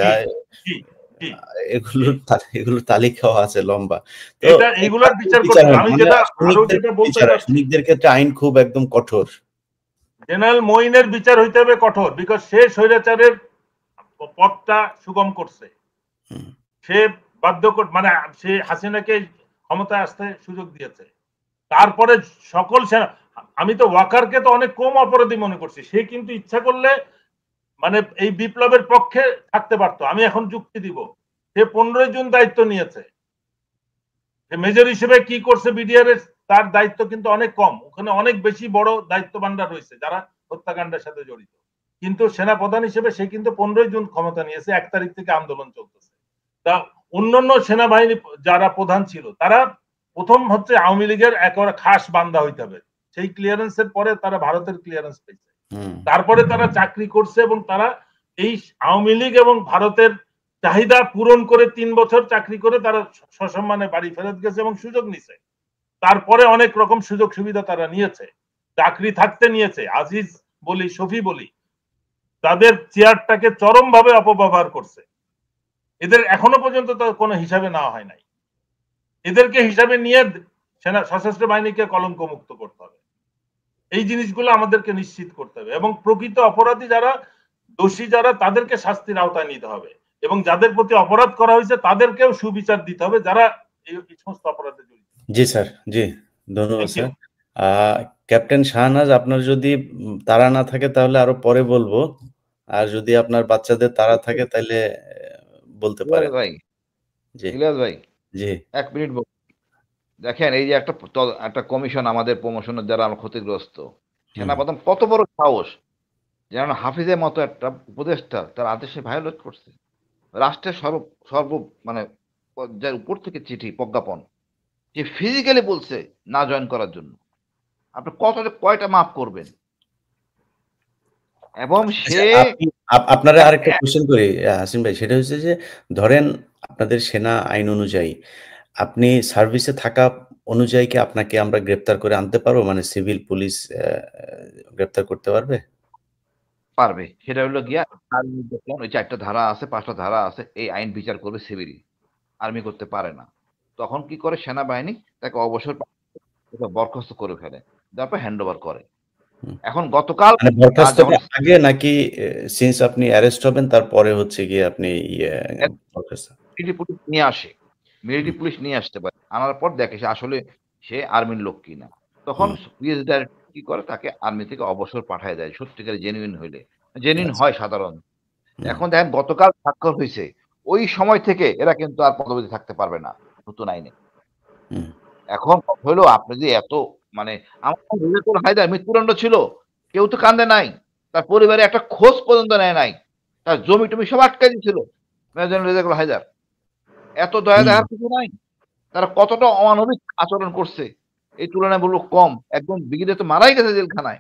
এগুলোর তালিকাও আছে লম্বা। তো এগুলোর বিচার করতে আমি যেটা বলতে চাই, সৈনিকদের ক্ষেত্রে আইন খুব একদম কঠোর। জেনারেল মঈনের বিচার হইতে হবে কঠোর, বিকজ সে স্বৈরাচারের পথটা সুগম করছে, সে মানে সে হাসিনাকে ক্ষমতায় আসতে সুযোগ দিয়েছে। তারপরে সকল সেনা, আমি তো ওয়াকারকে তো অনেক কম অপরাধী মনে করছি, সে কিন্তু ইচ্ছা করলে মানে এই বিপ্লবের পক্ষে থাকতে পারতো। আমি এখন যুক্তি দিব, সে 15 জুন দায়িত্ব নিয়েছে, সে মেজর হিসেবে কি করছে বিডিআর এর, তার দায়িত্ব কিন্তু অনেক কম, ওখানে অনেক বেশি বড় দায়িত্ব ভান্ডার রয়েছে যারা হত্যাকাণ্ডের সাথে জড়িত। কিন্তু সেনা প্রধান হিসেবে সে কিন্তু 15 জুন ক্ষমতা নিয়েছে, 1 তারিখ থেকে আন্দোলন চলতেছে। তা অন্যান্য সেনাবাহিনী যারা প্রধান ছিল, তারা প্রথম হচ্ছে আওয়ামী লীগের একেবারে খাস বান্দা হইতে হবে, সেই ক্লিয়ারেন্সের পরে তারা ভারতের ক্লিয়ারেন্স পেয়েছে, তারপরে তারা চাকরি করছে এবং তারা এই আওয়ামী লীগ এবং ভারতের চাহিদা পূরণ করে 3 বছর চাকরি করে তারা সসম্মানে বাড়ি ফেরত গেছে এবং সুযোগ নিছে। তারপরে অনেক রকম সুযোগ সুবিধা তারা নিয়েছে, চাকরি থাকতে নিয়েছে। আজিজ বলি, শফি বলি, তাদের চেয়ারটাকে চরমভাবে অপব্যবহার করছে। এদের এখনো পর্যন্ত তো কোনো হিসাবে নেওয়া হয় নাই। এদেরকে হিসাবে নিয়ে সেনা সশস্ত্র বাহিনীকে কলঙ্ক মুক্ত করতে হবে। এই জিনিসগুলো আমাদেরকে নিশ্চিত করতে হবে এবং প্রকৃত অপরাধী যারা, দোষী যারা, তাদেরকে শাস্তির আওতায় নিতে হবে এবং যাদের প্রতি অপরাধ করা হয়েছে তাদেরকেও সুবিচার দিতে হবে যারা এই সমস্ত অপরাধে জড়িত। জি স্যার, জি ধন্যবাদ স্যার। ক্যাপ্টেন শাহনাজ, আপনার যদি তাড়া না থাকে তাহলে আরো পরে বলবো, আর যদি আপনার বাচ্চাদের তাড়া থাকে তাহলে বলতে পারেন। ভাই, জি ভাই, জি 1 মিনিট দেখেন, এই যে একটা কমিশন আমাদের প্রমোশনের দ্বারা আমরা ক্ষতিগ্রস্ত, সেনাপ্রধান কত বড় সাহস, যেন হাফিজের মতো একটা উপদেষ্টা তার আদেশে ভায়োলেট করছে। রাষ্ট্রের সর্ব মানে যার উপর থেকে চিঠি প্রজ্ঞাপন, যে ফিজিক্যালি বলছে না জয়েন করার জন্য, আপনি কয়টা মাফ করবেন? এবং সে আপনারা আরেকটা কোশ্চেন করি হাসিম ভাই, সেটা হচ্ছে যে ধরেন আপনাদের সেনা আইন অনুযায়ী আপনি সার্ভিসে থাকা অনুযায়ী কি আপনাকে আমরা গ্রেপ্তার করে আনতে পারবো, মানে সিভিল পুলিশ গ্রেপ্তার করতে পারবে? পারবে। সেটা হলো গিয়া আর্মি, দেখলাম ওই 4টা ধারা আছে, 5টা ধারা আছে, এই আইন বিচার করবে সিভিল, আর্মি করতে পারে না। তখন কি করে সেনাবাহিনী, তাকে অবসর বরখাস্ত করে ফেলে, তারপর হ্যান্ড ওভার করে। এখন গতকাল আগে নাকি সিন্স আপনি অ্যারেস্ট হবেন তারপরে হচ্ছে গিয়ে আপনি পুলিশ নিয়ে আসে, মিলিটারি পুলিশ নিয়ে আসতে পারে, আনার পর দেখে সে আসলে সে আর্মির লোক কিনা, তখন পিএস ডাইরেক্টর কি করে, তাকে আর্মি থেকে অবসর পাঠায় দেয়, সত্যিকার জেনুইন হইলে, জেনুইন হয় সাধারণ। এখন দেখেন গতকাল স্বাক্ষর হয়েছে, ওই সময় থেকে এরা কিন্তু আর পদবি থাকতে পারবে না নতুন আইনে। এখন হইলো আপনি যে এত মানে আমার রেজাকুল হায়দার মৃত্যুদণ্ড ছিল, কেউ তো কান্দে নাই, তার পরিবারে একটা খোঁজ পর্যন্ত নেয় নাই, তার জমি টমি সব আটকে দিয়েছিল মেজর রেজাকুল হায়দার। এত দয়া দেখার কিছু নাই। তারা কতটা অমানবিক আচরণ করছে এই তুলনায় বলবো কম। একদম ব্রিগেডিয়ার তো মারাই গেছে জেলখানায়,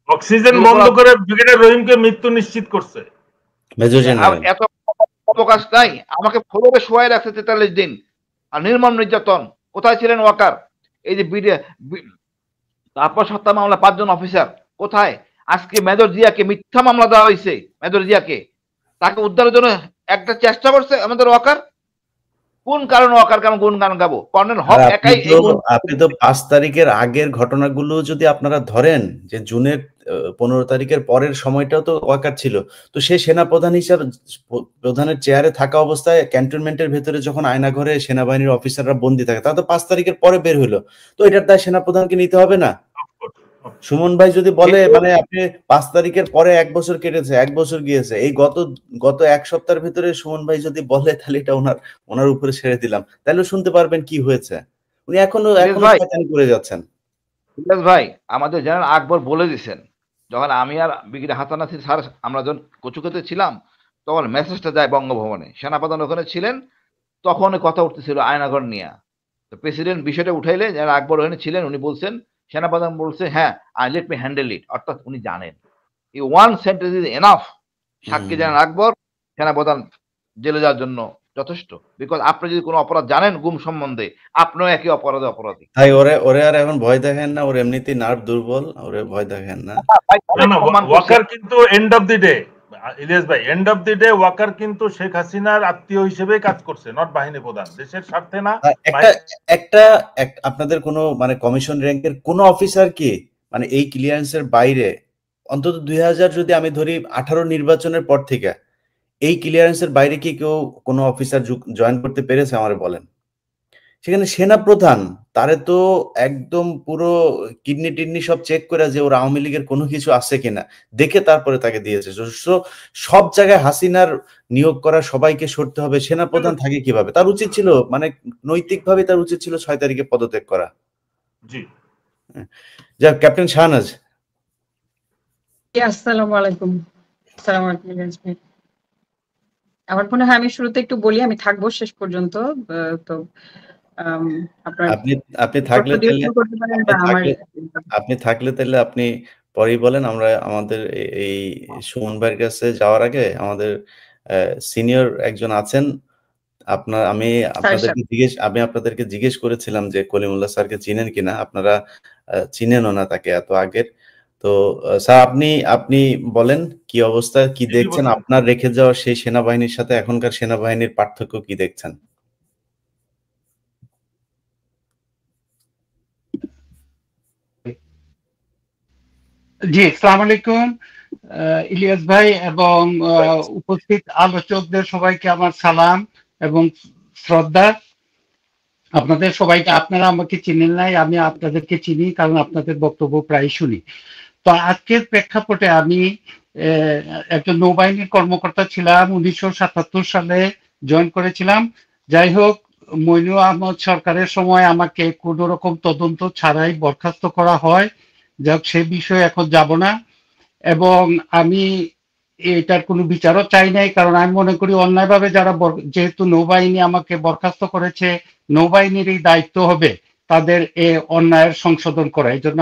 অক্সিজেন বন্ধ করে ব্রিগেডিয়ার রহিমকে মৃত্যু নিশ্চিত করছে। এত অবকাশ নাই, আমাকে ফলোরে শোয়াই রাখছে 43 দিন, আর নির্মম নির্যাতন। কোথায় ছিলেন ওয়াকার? এই যে তারপর হত্যা মামলা 5 জন অফিসার কোথায়? আজকে মেজর জিয়াকে মিথ্যা মামলা দেওয়া হয়েছে, মেজর জিয়াকে, তাকে উদ্ধারের জন্য একটা চেষ্টা করছে আমাদের ওয়াকার। কোন কারণে ওয়াকার কেন গুণ গান গাবো? কর্নেল হক একাই। আপনি তো 5 তারিখের আগের ঘটনাগুলো যদি আপনারা ধরেন, যে জুনের 15 তারিখের পরের সময়টাও তো ওয়াকার ছিল, তো সে সেনাপ্রধান হিসাবে প্রধানের চেয়ারে থাকা অবস্থায় ক্যান্টনমেন্টের ভেতরে যখন আয়নাঘরে সেনাবাহিনীর অফিসাররা বন্দী থাকে, তা তো 5 তারিখের পরে বের হলো, তো এটার দায় সেনাপ্রধানকে নিতে হবে না? সুমন ভাই যদি বলে মানে আপনি 5 তারিখের পরে 1 বছর কেটেছে, 1 বছর গিয়েছে, এই গত 1 সপ্তাহের ভিতরে সুমন ভাই যদি বলে, তাহলে এটা ওনার উপরে ছেড়ে দিলাম, তাহলে শুনতে পারবেন কি হয়েছে। উনি এখনো ইলিয়াস ভাই, শয়তানি করে যাচ্ছেন। ইলিয়াস ভাই, আমাদের জেনারেল আকবর বলে দিছেন, যখন আমি আর ব্রিগেডিয়ার হাসান নাসির স্যার আমরা যখন কচুকাতে ছিলাম, তখন মেসেজটা যায় বঙ্গভবনে। সেনাপ্রধান ওখানে ছিলেন, তখন কথা উঠতেছিল আয়নাঘর নিয়ে। তো প্রেসিডেন্ট বিষয়টা উঠাইলে যারা আকবর ওখানে ছিলেন, উনি বলছেন, সেনাপ্রধান বলছে হ্যাঁ, আই লেট মি হ্যান্ডেল ইট, অর্থাৎ উনি জানেন। এই ওয়ান সেন্টেন্স ইজ এনাফ। সাক্ষী জেনারেল আকবর সেনাপ্রধান জেলে যাওয়ার জন্য যথেষ্ট। বিকজ আপনি যদি কোনো অপরাধ জানেন গুম সম্বন্ধে, আপনিও একই অপরাধে অপরাধী। ভাই ওরে আর এখন ভয় দেখেন না, ওর এমনিতেই নার্ভ দুর্বল, ওরে ভয় দেখেন না। না, ওয়াকার কিন্তু end of the day, Elias ভাই, end of the day Waker কিন্তু শেখ হাসিনার আত্মীয় হিসেবে কাজ করছে, নট বাহিনী প্রধান, দেশের স্বার্থে না। একটা আপনাদের কোনো মানে কমিশন র্যাঙ্কের কোন অফিসার কি মানে এই ক্লিয়ারেন্সের বাইরে, অন্তত 2000 যদি আমি ধরি 18 নির্বাচনের পর থেকে, এই ক্লিয়ারেন্সের বাইরে কি কেউ কোনো অফিসার জয়েন করতে পেরেছে আমার বলেন? সেখানে সেনা প্রধান তারে তো একদম পুরো কিডনি টিডনি সব চেক করে যে ওর আওয়ামী লীগের কোনো কিছু আছে কিনা দেখে তারপরে তাকে দিয়েছে। সব জায়গায় হাসিনার নিয়োগ করা সবাইকে সরতে হবে, সেনা প্রধান থাকে কিভাবে? তার উচিত ছিল মানে নৈতিকভাবে তার উচিত ছিল 6 তারিখে পদত্যাগ করা। জি, যা ক্যাপ্টেন শাহনাজ। আসসালামু আলাইকুম। আমার মনে হয় আমি শুরুতে একটু বলি, আমি থাকবো শেষ পর্যন্ত। তো আপনি থাকলে তাহলে আপনি পরেই বলেন। আমরা আমাদের এই সুমন ভাইয়ের কাছে যাওয়ার আগে আমাদের সিনিয়র একজন আছেন, আমি আপনাদেরকে জিজ্ঞেস করেছিলাম যে কলিমুল্লাহ স্যারকে চিনেন কিনা, আপনারা চিনেনও না তাকে এত আগের। তো স্যার আপনি বলেন কি অবস্থা, কি দেখছেন আপনার রেখে যাওয়া সেই সেনাবাহিনীর সাথে এখনকার সেনাবাহিনীর পার্থক্য কি দেখছেন? জি, আসসালামু আলাইকুম ইলিয়াস ভাই এবং উপস্থিত আলোচকদের সবাইকে আমার সালাম এবং শ্রদ্ধা। আপনাদের সবাইকে, আপনারা আমাকে চিনেন নাই, আমি আপনাদেরকে চিনি, কারণ আপনাদের বক্তব্য প্রায় শুনি। তো আজকের প্রেক্ষাপটে আমি একজন নৌবাহিনীর কর্মকর্তা ছিলাম, 1977 সালে জয়েন করেছিলাম। যাই হোক, মইনুল আহমদ সরকারের সময় আমাকে কোনো রকম তদন্ত ছাড়াই বরখাস্ত করা হয়। যাক, সে বিষয়ে এখন যাব না। এবং আমি এটার কোনো বিচারও চাই নাই, কারণ আমি মনে করি অন্যায়ভাবে যারা, যেহেতু নৌবাহিনী আমাকে বরখাস্ত করেছে, নৌবাহিনীর এই দায়িত্ব হবে তাদের এ অন্যায়ের সংশোধন করা। এই জন্য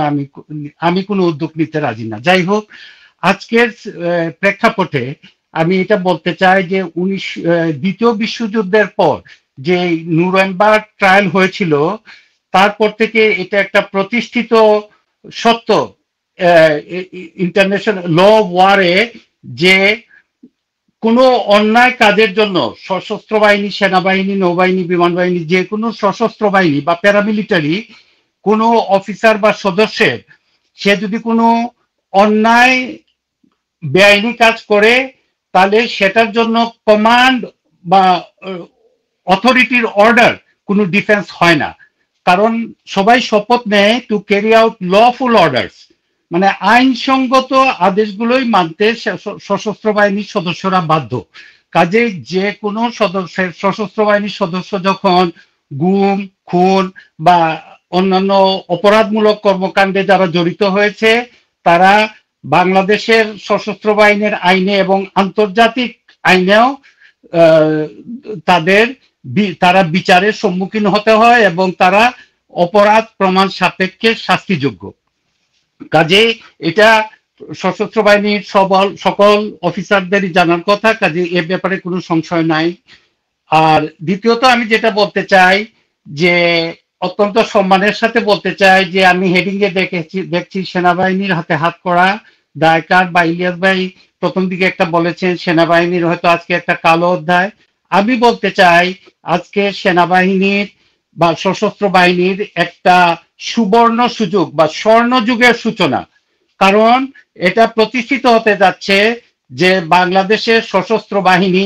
আমি কোনো উদ্যোগ নিতে রাজি না। যাই হোক, আজকের প্রেক্ষাপটে আমি এটা বলতে চাই যে দ্বিতীয় বিশ্বযুদ্ধের পর যে নুরেমবার্গ ট্রায়াল হয়েছিল, তারপর থেকে এটা একটা প্রতিষ্ঠিত সত্য ইন্টারন্যাশনাল ল অফ ওয়ারে যে কোনো অন্যায় কাজের জন্য সশস্ত্র বাহিনী, সেনাবাহিনী, নৌবাহিনী, বিমান বাহিনী, যে কোনো সশস্ত্র বাহিনী বা প্যারামিলিটারি কোনো অফিসার বা সদস্যের, সে যদি কোনো অন্যায় বেআইনি কাজ করে, তাহলে সেটার জন্য কমান্ড বা অথরিটির অর্ডার কোনো ডিফেন্স হয় না। কারণ সবাই শপথ নেয় to carry out lawful orders, মানে আইনসঙ্গত আদেশগুলোই মানতে সশস্ত্র বাহিনীর সদস্যরা বাধ্য। কাজে যে কোনো সশস্ত্র বাহিনীর সদস্য যখন গুম, খুন বা অন্যান্য অপরাধমূলক কর্মকাণ্ডে যারা জড়িত হয়েছে, তারা বাংলাদেশের সশস্ত্র বাহিনীর আইনে এবং আন্তর্জাতিক আইনেও তারা বিচারের সম্মুখীন হতে হয় এবং তারা অপরাধ প্রমাণ সাপেক্ষে শাস্তিযোগ্য। কাজে এটা সশস্ত্র বাহিনীর সকল অফিসারদেরই জানার কথা, কাজে এ ব্যাপারে কোনো সংশয় নাই। আর দ্বিতীয়ত আমি যেটা বলতে চাই, যে অত্যন্ত সম্মানের সাথে বলতে চাই যে আমি হেডিং এ দেখছি সেনাবাহিনীর হাতে হাত করা দায়কার, বা ইলিয়াস ভাই প্রথম দিকে একটা বলেছেন সেনাবাহিনীর হয়তো আজকে একটা কালো অধ্যায়। আমি বলতে চাই আজকে সেনাবাহিনীর বা সশস্ত্র বাহিনীর একটা সুবর্ণ সুযোগ বা স্বর্ণ যুগের সূচনা। কারণ এটা প্রতিষ্ঠিত হতে যাচ্ছে যে বাংলাদেশের সশস্ত্র বাহিনী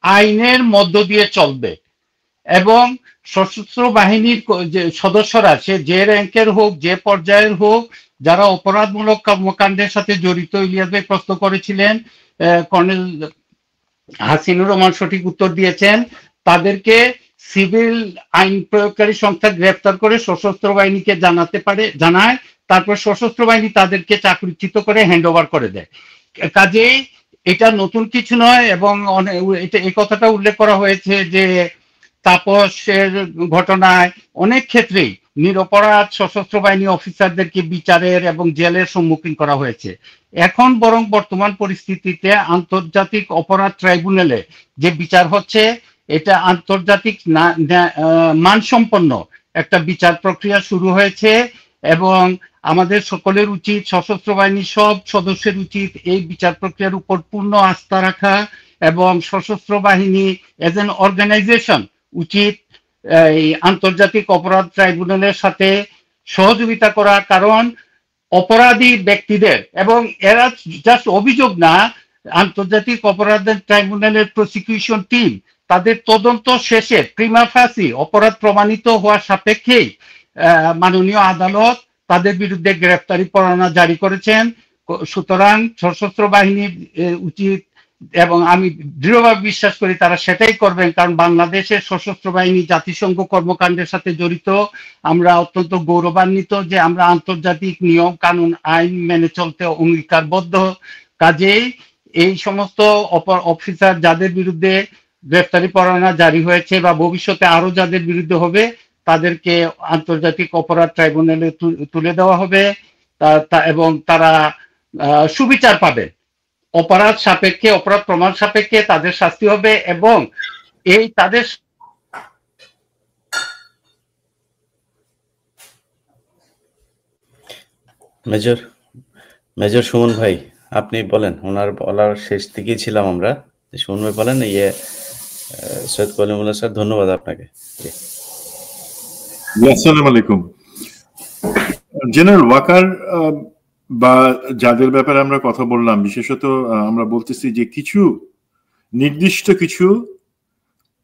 আইনের মধ্য দিয়ে চলবে এবং সশস্ত্র বাহিনীর যে সদস্যরা, সে যে র্যাঙ্কের হোক, যে পর্যায়ের হোক, যারা অপরাধমূলক কর্মকাণ্ডের সাথে জড়িত, ইলিয়াস ভাই প্রশ্ন করেছিলেন, কর্নেল হাসিনুর রহমান সঠিক উত্তর দিয়েছেন, তাদেরকে সিভিল আইন প্রয়োগকারী সংস্থা গ্রেফতার করে সশস্ত্র বাহিনীকে জানায়, তারপর সশস্ত্র বাহিনী তাদেরকে চাকরিচ্যুত করে হ্যান্ড ওভার করে দেয়। কাজেই এটা নতুন কিছু নয়, এবং এটা এই কথাটা উল্লেখ করা হয়েছে যে তাপসের ঘটনায় অনেক ক্ষেত্রেই নিরপরাধ সশস্ত্র বাহিনী অফিসারদেরকে বিচারের এবং জেলের সম্মুখীন করা হয়েছে। এখন বরং বর্তমান পরিস্থিতিতে আন্তর্জাতিক অপরাধ ট্রাইব্যুনালে যে বিচার হচ্ছে, এটা আন্তর্জাতিক মানসম্পন্ন একটা বিচার প্রক্রিয়া শুরু হয়েছে, এবং আমাদের সকলের উচিত, সশস্ত্র বাহিনীর সব সদস্যের উচিত এই বিচার প্রক্রিয়ার উপর পূর্ণ আস্থা রাখা, এবং সশস্ত্র বাহিনী এজ এন অর্গানাইজেশন উচিত এই আন্তর্জাতিক অপরাধ ট্রাইব্যুনালের সাথে সহযোগিতা করা। কারণ অপরাধী ব্যক্তিদের, এবং এরা জাস্ট অভিযোগ না, আন্তর্জাতিক অপরাধ ট্রাইব্যুনালের প্রসিকিউশন টিম তাদের তদন্ত শেষে প্রিমা ফাসি অপরাধ প্রমাণিত হওয়ার সাপেক্ষেই মাননীয় আদালত তাদের বিরুদ্ধে গ্রেফতারি পরোয়ানা জারি করেছেন। সুতরাং সশস্ত্র বাহিনীর উচিত, এবং আমি দৃঢ়ভাবে বিশ্বাস করি তারা সেটাই করবেন, কারণ বাংলাদেশের সশস্ত্র বাহিনী জাতিসংঘ কর্মকাণ্ডের সাথে জড়িত। আমরা অত্যন্ত গৌরবান্বিত যে আমরা আন্তর্জাতিক নিয়ম কানুন আইন মেনে চলতে অঙ্গীকারবদ্ধ। কাজেই এই সমস্ত অফিসার যাদের বিরুদ্ধে গ্রেফতারি পরোয়ানা জারি হয়েছে বা ভবিষ্যতে আরো যাদের বিরুদ্ধে হবে, তাদেরকে আন্তর্জাতিক অপরাধ ট্রাইব্যুনালে তুলে দেওয়া হবে, এবং তারা সুবিচার পাবে। অপরাধ সাপেক্ষে, অপরাধ প্রমাণ সাপেক্ষে তাদের শাস্তি হবে, এবং এই তাদের মেজর সুমন ভাই, আপনি বলেন। ওনার বলার শেষ দিকেই ছিলাম আমরা। সুমন ভাই বলেন। সৈয়দ কলিমুল্লাহ স্যার, ধন্যবাদ আপনাকে। আসসালামু আলাইকুম। জেনারেল ওয়াকার বা যাদের ব্যাপারে আমরা কথা বললাম, বিশেষত আমরা বলতেছি যে কিছু নির্দিষ্ট কিছু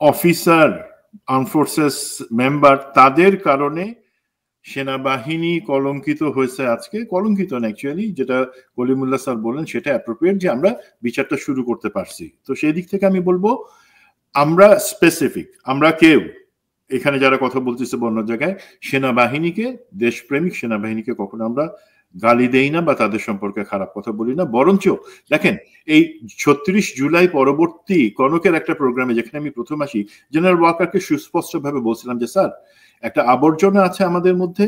অফিসার, আর্ম ফোর্সেস মেম্বার, তাদের কারণে সেনাবাহিনী কলঙ্কিত হয়েছে। আজকে কলঙ্কিত না, অ্যাকচুয়ালি যেটা কলিমুল্লাহ স্যার বললেন সেটা অ্যাপ্রোপ্রিয়েট, যে আমরা বিচারটা শুরু করতে পারছি। তো সেই দিক থেকে আমি বলবো আমরা স্পেসিফিক, আমরা কেউ এখানে যারা কথা বলতেছে অন্য জায়গায় সেনাবাহিনীকে, দেশপ্রেমিক সেনাবাহিনীকে কখনো আমরা গালি দেই না বা তাদের সম্পর্কে খারাপ কথা বলি না। বরঞ্চ দেখেন, এই 36 জুলাই পরবর্তী কনকের একটা প্রোগ্রামে যেখানে আমি প্রথম আসি, জেনারেল ওয়াকারকে সুস্পষ্টভাবে বলছিলাম যে স্যার, একটা আবর্জনা আছে আমাদের মধ্যে,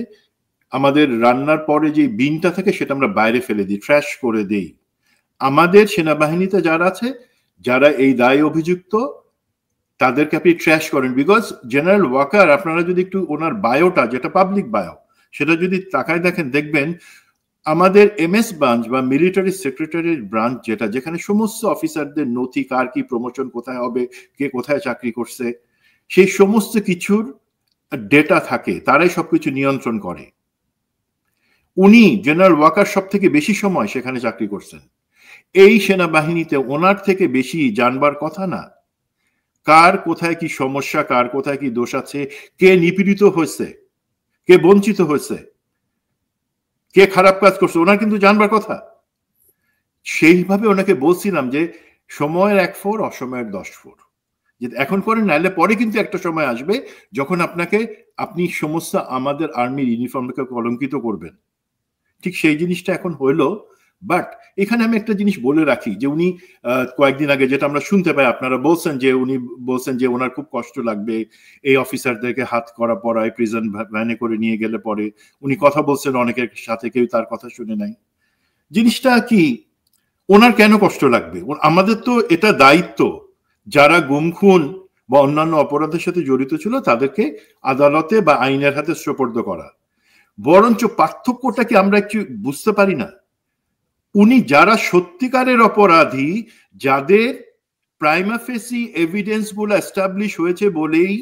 আমাদের রান্নার পরে যে বিনটা থাকে সেটা আমরা বাইরে ফেলে দিই, ট্র্যাশ করে দিই। আমাদের সেনাবাহিনীতে যারা আছে, যারা এই দায় অভিযুক্ত, তাদেরকে আপনি ট্র্যাশ করেন। বিকজ জেনারেল ওয়াকার, আপনারা যদি একটু ওনার বায়োটা, যেটা পাবলিক বায়ো, সেটা যদি তাকায় দেখেন, দেখবেন আমাদের এমএস ব্রাঞ্চ বা মিলিটারি সেক্রেটারির ব্রাঞ্চ, যেখানে সমস্ত অফিসারদের নথি, কার কি প্রমোশন কোথায় হবে, কে কোথায় চাকরি করছে, সেই সমস্ত কিছুর ডেটা থাকে, তারাই সবকিছু নিয়ন্ত্রণ করে। উনি জেনারেল ওয়াকার সব থেকে বেশি সময় সেখানে চাকরি করছেন। এই সেনাবাহিনীতে ওনার থেকে বেশি জানবার কথা না কার কোথায় কি সমস্যা, কার কোথায় কি দোষ আছে, কে নিপীড়িত হয়েছে, কে বঞ্চিত হয়েছে, কে খারাপ কাজ করছে, ওনার কিন্তু জানবার কথা। সেইভাবে ওনাকে বলছিলাম যে সময়ের 1 ফোর, অসময়ের 10 ফোর, যে এখন করেন, নাহলে পরে কিন্তু একটা সময় আসবে যখন আপনি সমস্ত আমাদের আর্মির ইউনিফর্মকে কলঙ্কিত করবেন। ঠিক সেই জিনিসটা এখন হইলো। বাট এখানে আমি একটা জিনিস বলে রাখি, যে উনি কয়েকদিন আগে যেটা আমরা শুনতে পাই, আপনারা বলছেন যে উনি বলছেন যে ওনার খুব কষ্ট লাগবে এই অফিসারদেরকে হাত করা পড়ায় প্রিজন ভ্যানে করে নিয়ে গেলে পরে। উনি কথা বলছেন অনেকের সাথে, কেউ তার কথা শুনে নাই। জিনিসটা কি, ওনার কেন কষ্ট লাগবে? আমাদের তো এটা দায়িত্ব, যারা গুম খুন বা অন্যান্য অপরাধের সাথে জড়িত ছিল তাদেরকে আদালতে বা আইনের হাতে সোপর্দ করা। বরঞ্চ পার্থক্যটা কি আমরা একটু বুঝতে পারি না? উনি যারা সত্যিকারের অপরাধী, যাদের প্রাইমা ফেসি এভিডেন্স গুলো এস্টাবলিশ হয়েছে বলেই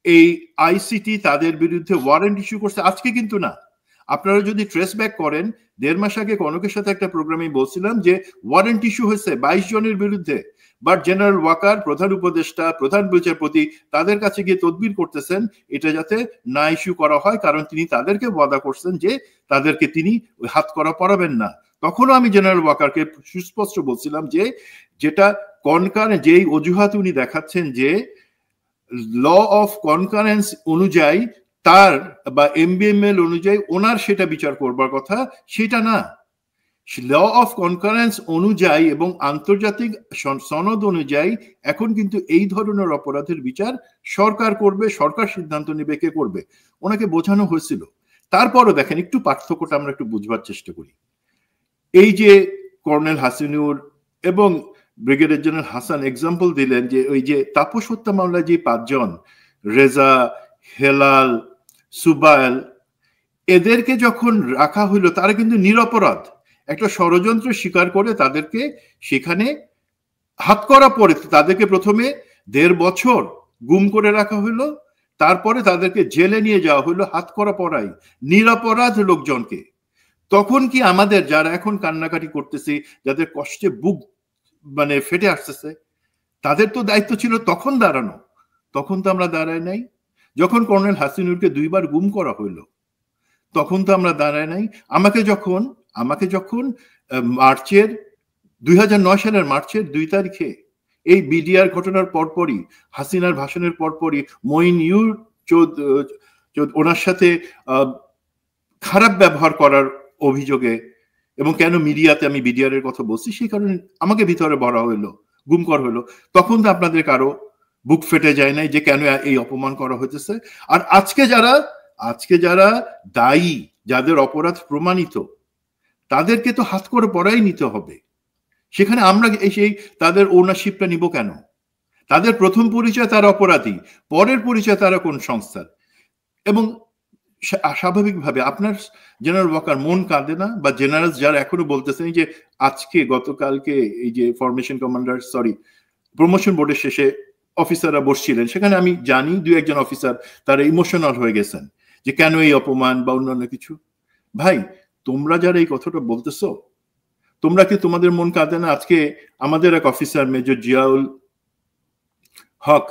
এই আইসিটি তাদের বিরুদ্ধে ওয়ারেন্ট ইস্যু করছে, আজকে কিন্তু না। আপনারা যদি ট্রেস ব্যাক করেন, 1.5 মাস আগে কনকের সাথে একটা প্রোগ্রামে বলছিলাম যে ওয়ারেন্ট ইস্যু হয়েছে 22 জনের বিরুদ্ধে। বাট জেনারেল ওয়াকার, প্রধান উপদেষ্টা, প্রধান বিচারপতি তাদের কাছে গিয়ে তদবির করতেছেন এটা যাতে না ইস্যু করা হয়, কারণ তিনি তাদেরকে ওয়াদা করছেন যে তাদেরকে তিনি হাত করা পড়াবেন না। তখনও আমি জেনারেল ওয়াকারকে সুস্পষ্ট বলছিলাম যে যেটা কনকার যেই অজুহাত উনি দেখাচ্ছেন, যে ল অফ কনকারেন্স অনুযায়ী তার বা এমবিএমএল অনুযায়ী ওনার সেটা বিচার করবার কথা, সেটা না। ল অফ কনকারেন্স অনুযায়ী এবং আন্তর্জাতিক সনদ অনুযায়ী এখন কিন্তু এই ধরনের অপরাধের বিচার সরকার করবে, সরকার সিদ্ধান্ত নেবে কে করবে, ওনাকে বোঝানো হয়েছিল। তারপরও দেখেন একটু পার্থক্যটা আমরা একটু বুঝবার চেষ্টা করি। এই যে কর্নেল হাসিনুর এবং ব্রিগেডিয়ার জেনারেল হাসান এক্সাম্পল দিলেন যে ওই যে তাপস হত্যা মামলায় যে 5 জন রেজা, হেলাল, সুবাইল, এদেরকে যখন রাখা হইলো তারা কিন্তু নিরপরাধ, একটা ষড়যন্ত্র স্বীকার করে তাদেরকে সেখানে হাত করা পরে তাদেরকে প্রথমে 1.5 বছর গুম করে রাখা হইলো, তারপরে তাদেরকে জেলে নিয়ে যাওয়া হইলো হাত করা পড়াই নিরপরাধ লোকজনকে। তখন কি আমাদের যারা এখন কান্নাকাটি করতেছি, যাদের কষ্টে বুক মানে ফেটে আসতেছে, তাদের তো দায়িত্ব ছিল তখন দাঁড়ানো, তখন তো আমরা দাঁড়াই নাই। যখন কর্নেল হাসিনুরকে 2 বার গুম করা হইলো তখন তো আমরা দাঁড়াই নাই। আমাকে যখন মার্চের 2009 সালের মার্চের 2 তারিখে এই বিডিআর ঘটনার পরপরই, হাসিনার ভাষণের পরপরই মঈন ইউ ওনার সাথে খারাপ ব্যবহার করার অভিযোগে, এবং কেন মিডিয়াতে আমি বিডিআর এর কথা বলছি সেই কারণে আমাকে ভিতরে ভরা হইলো, গুম করা হইলো, তখন তো আপনাদের কারো বুক ফেটে যায় নাই যে কেন এই অপমান করা হইতেছে। আর আজকে যারা দায়ী, যাদের অপরাধ প্রমাণিত, তাদেরকে তো হাত করে পড়াই নিতে হবে। সেখানে আমরা সেই তাদের ওনারশিপটা নিব কেন? তাদের প্রথম পরিচয় তারা অপরাধী, পরের পরিচয় তারা কোন সংস্থার। এবং স্বাভাবিকভাবে আপনার জেনারেল ওয়াকার মন কাঁদে না? বা জেনারেল যারা এখনো বলতেছেন যে আজকে গতকালকে এই যে ফরমেশন কমান্ডার প্রমোশন বোর্ডের শেষে অফিসাররা বসছিলেন, সেখানে আমি জানি 2-1 অফিসার তারা ইমোশনাল হয়ে গেছেন যে কেন এই অপমান বা অন্যান্য কিছু। ভাই, তোমরা যারা এই কথাটা বলতেছো, তোমরা কি তোমাদের মন কাঁদে না? আজকে আমাদের এক অফিসার মেজর জিয়াউল হক,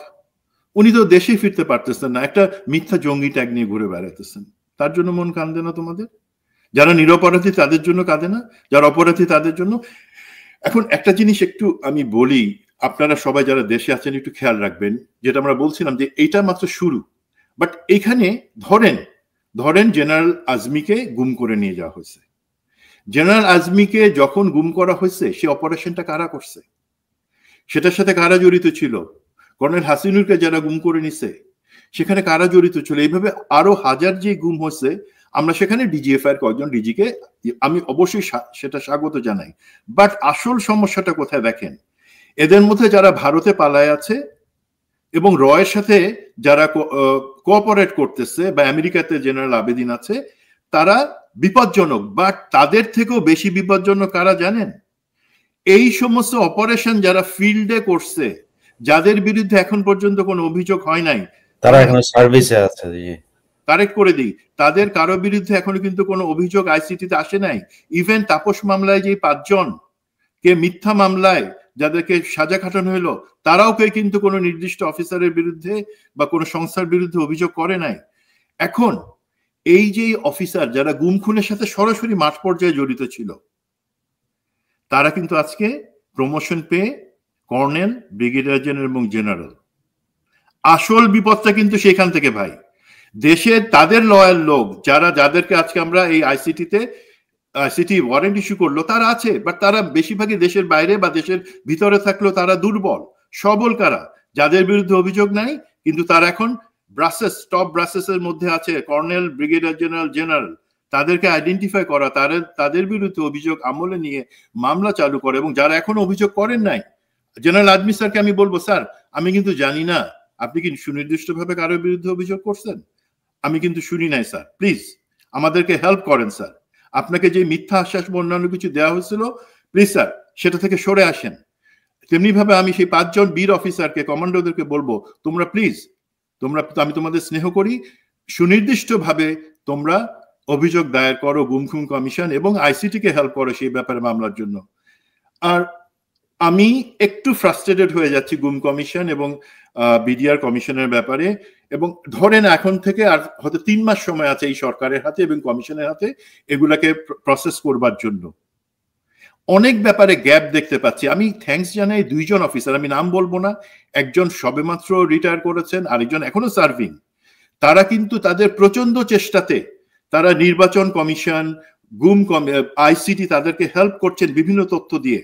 উনি তো দেশে ফিরতে পারতেছেন না, একটা মিথ্যা জঙ্গি ট্যাগ নিয়ে ঘুরে বেড়াতেছেন, তার জন্য মন কাঁদে না তোমাদের? যারা নিরপরাধী তাদের জন্য কাঁদে না? যারা অপরাধী তাদের জন্য? এখন একটা জিনিস একটু আমি বলি, আপনারা সবাই যারা দেশে আছেন একটু খেয়াল রাখবেন, যেটা আমরা বলছিলাম যে এইটা মাত্র শুরু। বাট এখানে ধরেন জেনারেল আজমিকে গুম করে নিয়ে যাওয়া হয়েছে। জেনারেল আজমিকে যখন গুম করা হয়েছে সে অপারেশনটা কারা করছে, সেটার সাথে কারা জড়িত ছিল? কর্নেল হাসিনুরকে যারা গুম করে নিছে সেখানে কারা জড়িত ছিল? এইভাবে আরো হাজার যে গুম হয়েছে, আমরা সেখানে ডিজিএফআই এর কয়েকজন ডিজিকে আমি অবশ্যই সেটা স্বাগত জানাই। বাট আসল সমস্যাটা কোথায় দেখেন, এদের মধ্যে যারা ভারতে পালায় আছে এবং রয়ের সাথে যারা কোঅপারেট করতেছে বা আমেরিকাতে জেনারেল আবেদিন আছে, তারা বিপজ্জনক। বাট তাদের থেকেও বেশি বিপজ্জনক কারা জানেন? এই সমস্ত অপারেশন যারা ফিল্ডে করছে, যাদের বিরুদ্ধে এখন পর্যন্ত কোনো অভিযোগ হয় নাই, তারা এখনো সার্ভিসে আছে। কারেক্ট করে দিই, তাদের কারো বিরুদ্ধে এখনো কিন্তু কোনো অভিযোগ আইসিটিতে আসে নাই। ইভেন তাপস মামলায় যে 5 জন কে মিথ্যা মামলায় যাদেরকে সাজা খাটানো হলো, তারাও কেউ কিন্তু কোনো নির্দিষ্ট অফিসারের বিরুদ্ধে বা কোনো সংস্থার বিরুদ্ধে অভিযোগ করে নাই। এখন এই যে অফিসার যারা গুম খুনের সাথে সরাসরি মাঠ পর্যায়ে জড়িত ছিল, তারা কিন্তু আজকে প্রমোশন পেয়ে কর্নেল, ব্রিগেডিয়ার জেনারেল এবং জেনারেল। আসল বিপদটা কিন্তু সেখান থেকে ভাই। দেশে তাদের লয়াল লোক যাদেরকে আজকে আমরা এই আইসিটি ওয়ারেন্ট ইস্যু করলো, তারা আছে, বাট তারা বেশিরভাগই দেশের বাইরে বা দেশের ভিতরে থাকলেও তারা দুর্বল। সবল কারা? যাদের বিরুদ্ধে অভিযোগ নাই কিন্তু তারা এখন টপ ব্রাসেসের মধ্যে আছে, কর্নেল, ব্রিগেডিয়ার জেনারেল, তাদেরকে আইডেন্টিফাই করা, তাদের বিরুদ্ধে অভিযোগ আমলে নিয়ে মামলা চালু করে। এবং যারা এখন অভিযোগ করেন নাই, জেনারেল আদমি স্যারকে আমি বলবো, স্যার আমি কিন্তু জানি না আপনি কি সুনির্দিষ্টভাবে কারোর বিরুদ্ধে অভিযোগ করছেন, আমি কিন্তু শুনি নাই স্যার, প্লিজ আমাদেরকে হেল্প করেন স্যার। আপনাকে যে মিথ্যা আশ্বাস বা অন্যান্য কিছু দেওয়া হয়েছিল, প্লিজ স্যার সেটা থেকে সরে আসেন। তেমনি ভাবে আমি সেই 5 জন বীর অফিসারকে, কমান্ডোদেরকে বলবো, তোমরা প্লিজ, আমি তোমাদের স্নেহ করি, সুনির্দিষ্টভাবে তোমরা অভিযোগ দায়ের করো গুম খুন কমিশন এবং আইসিটিকে হেল্প করো সেই ব্যাপারে মামলার জন্য। আর আমি একটু ফ্রাস্ট্রেটেড হয়ে যাচ্ছি গুম কমিশন এবং বিডিআর কমিশনের ব্যাপারে। এবং ধরেন এখন থেকে আর হয়তো 3 মাস সময় আছে এই সরকারের হাতে এবং কমিশনের হাতে এগুলাকে প্রসেস করবার জন্য। অনেক ব্যাপারে গ্যাপ দেখতে পাচ্ছি। আমি থ্যাঙ্কস জানাই 2 জন অফিসার, আমি নাম বলবো না, একজন সবেমাত্র রিটায়ার করেছেন, আরেকজন এখনো সার্ভিং। তারা কিন্তু তাদের প্রচন্ড চেষ্টাতে তারা নির্বাচন কমিশন, গুম আইসিটি তাদেরকে হেল্প করছেন বিভিন্ন তথ্য দিয়ে,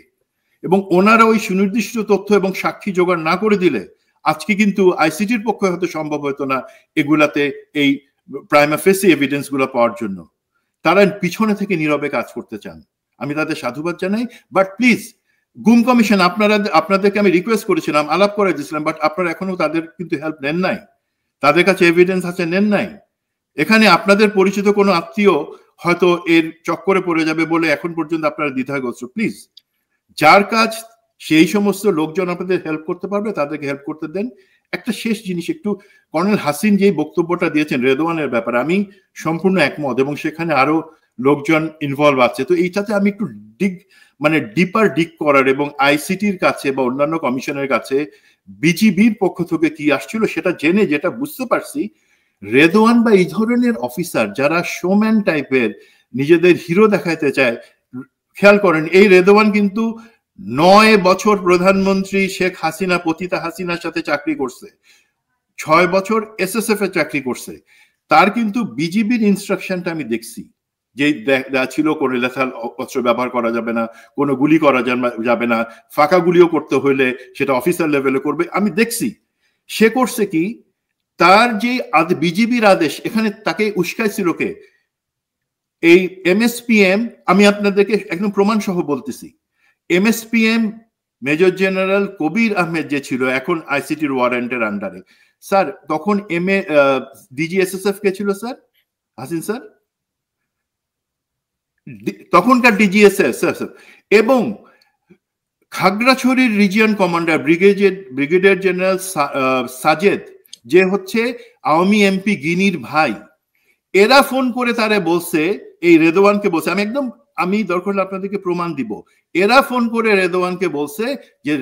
এবং ওনারা ওই সুনির্দিষ্ট তথ্য এবং সাক্ষী জোগাড় না করে দিলে আজকে কিন্তু আইসিটির পক্ষে হয়তো সম্ভব হতো না এগুলাতে এই প্রাইমা ফেসি এভিডেন্স গুলো পাওয়ার জন্য। তারা পিছনে থেকে নীরবে কাজ করতে চান, আমি তাদের সাধুবাদ জানাই। বাট প্লিজ, গুম কমিশন আপনাদেরকে আমি রিকোয়েস্ট করেছিলাম, আলাপ করে দিয়েছিলাম, বাট আপনারা এখনো তাদের কিন্তু হেল্প নেন নাই, তাদের কাছে এভিডেন্স আছে নেন নাই। এখানে আপনাদের পরিচিত কোনো আত্মীয় হয়তো এর চক্করে পড়ে যাবে বলে এখন পর্যন্ত আপনারা দ্বিধাগ্রস্ত। প্লিজ, যার কাজ সেই সমস্ত লোকজন আপনাদের হেল্প করতে পারবে তাদেরকে হেল্প করতে দেন। একটা শেষ জিনিস, একটু কর্নেল হাসিন যে বক্তব্যটা দিয়েছেন রেদওয়ানের ব্যাপারে আমি সম্পূর্ণ একমত, এবং সেখানে আরো লোকজন ইনভলভ আছে। তো এইটাতে আমি একটু ডিপার ডিগ করার এবং আইসিটির কাছে বা অন্যান্য কমিশনের কাছে বিজিবির পক্ষ থেকে কি আসছিল সেটা জেনে যেটা বুঝতে পারছি, রেদওয়ান বা এই ধরনের অফিসার যারা শোম্যান টাইপের নিজেদের হিরো দেখাইতে চায়, খেয়াল করেন এই রেদওয়ান কিন্তু 9 বছর প্রধানমন্ত্রী শেখ হাসিনা পতিতা হাসিনার সাথে চাকরি করছে, 6 বছর এসএসএফ এ চাকরি করছে। তার কিন্তু বিজিবির ইনস্ট্রাকশনটা আমি দেখছি যে ছিল কোনো লেথাল অস্ত্র ব্যবহার করা যাবে না, কোনো গুলি করা যাবে না, ফাঁকা গুলিও করতে হইলে সেটা অফিসার লেভেলে করবে। আমি দেখছি সে করছে কি, তার যে বিজিবির আদেশ এখানে তাকে উস্কাইছিল কে, এই এমএসপিএম, আমি আপনাদেরকে একদম প্রমাণ সহ বলতেছি, এমএসপিএম মেজর জেনারেল কবির আহমেদ যে ছিল এখন আইসিটির ওয়ারেন্টের আন্ডারে, স্যার তখন ডিজিএসএসএফ কে ছিল স্যার হাসিন স্যার, তখনকার ডিজিএসএস, এবং খাগড়াছড়ির region commander brigadier general Sajed যে হচ্ছে আওয়ামী এমপি গিনির ভাই, এরা ফোন করে তারে বলছে, এই রেদওয়ানকে বলছে, আমি দরকার হলে আপনাদেরকে প্রমাণ দিব, এরা ফোন করে রেদওয়ানকে বলছে যে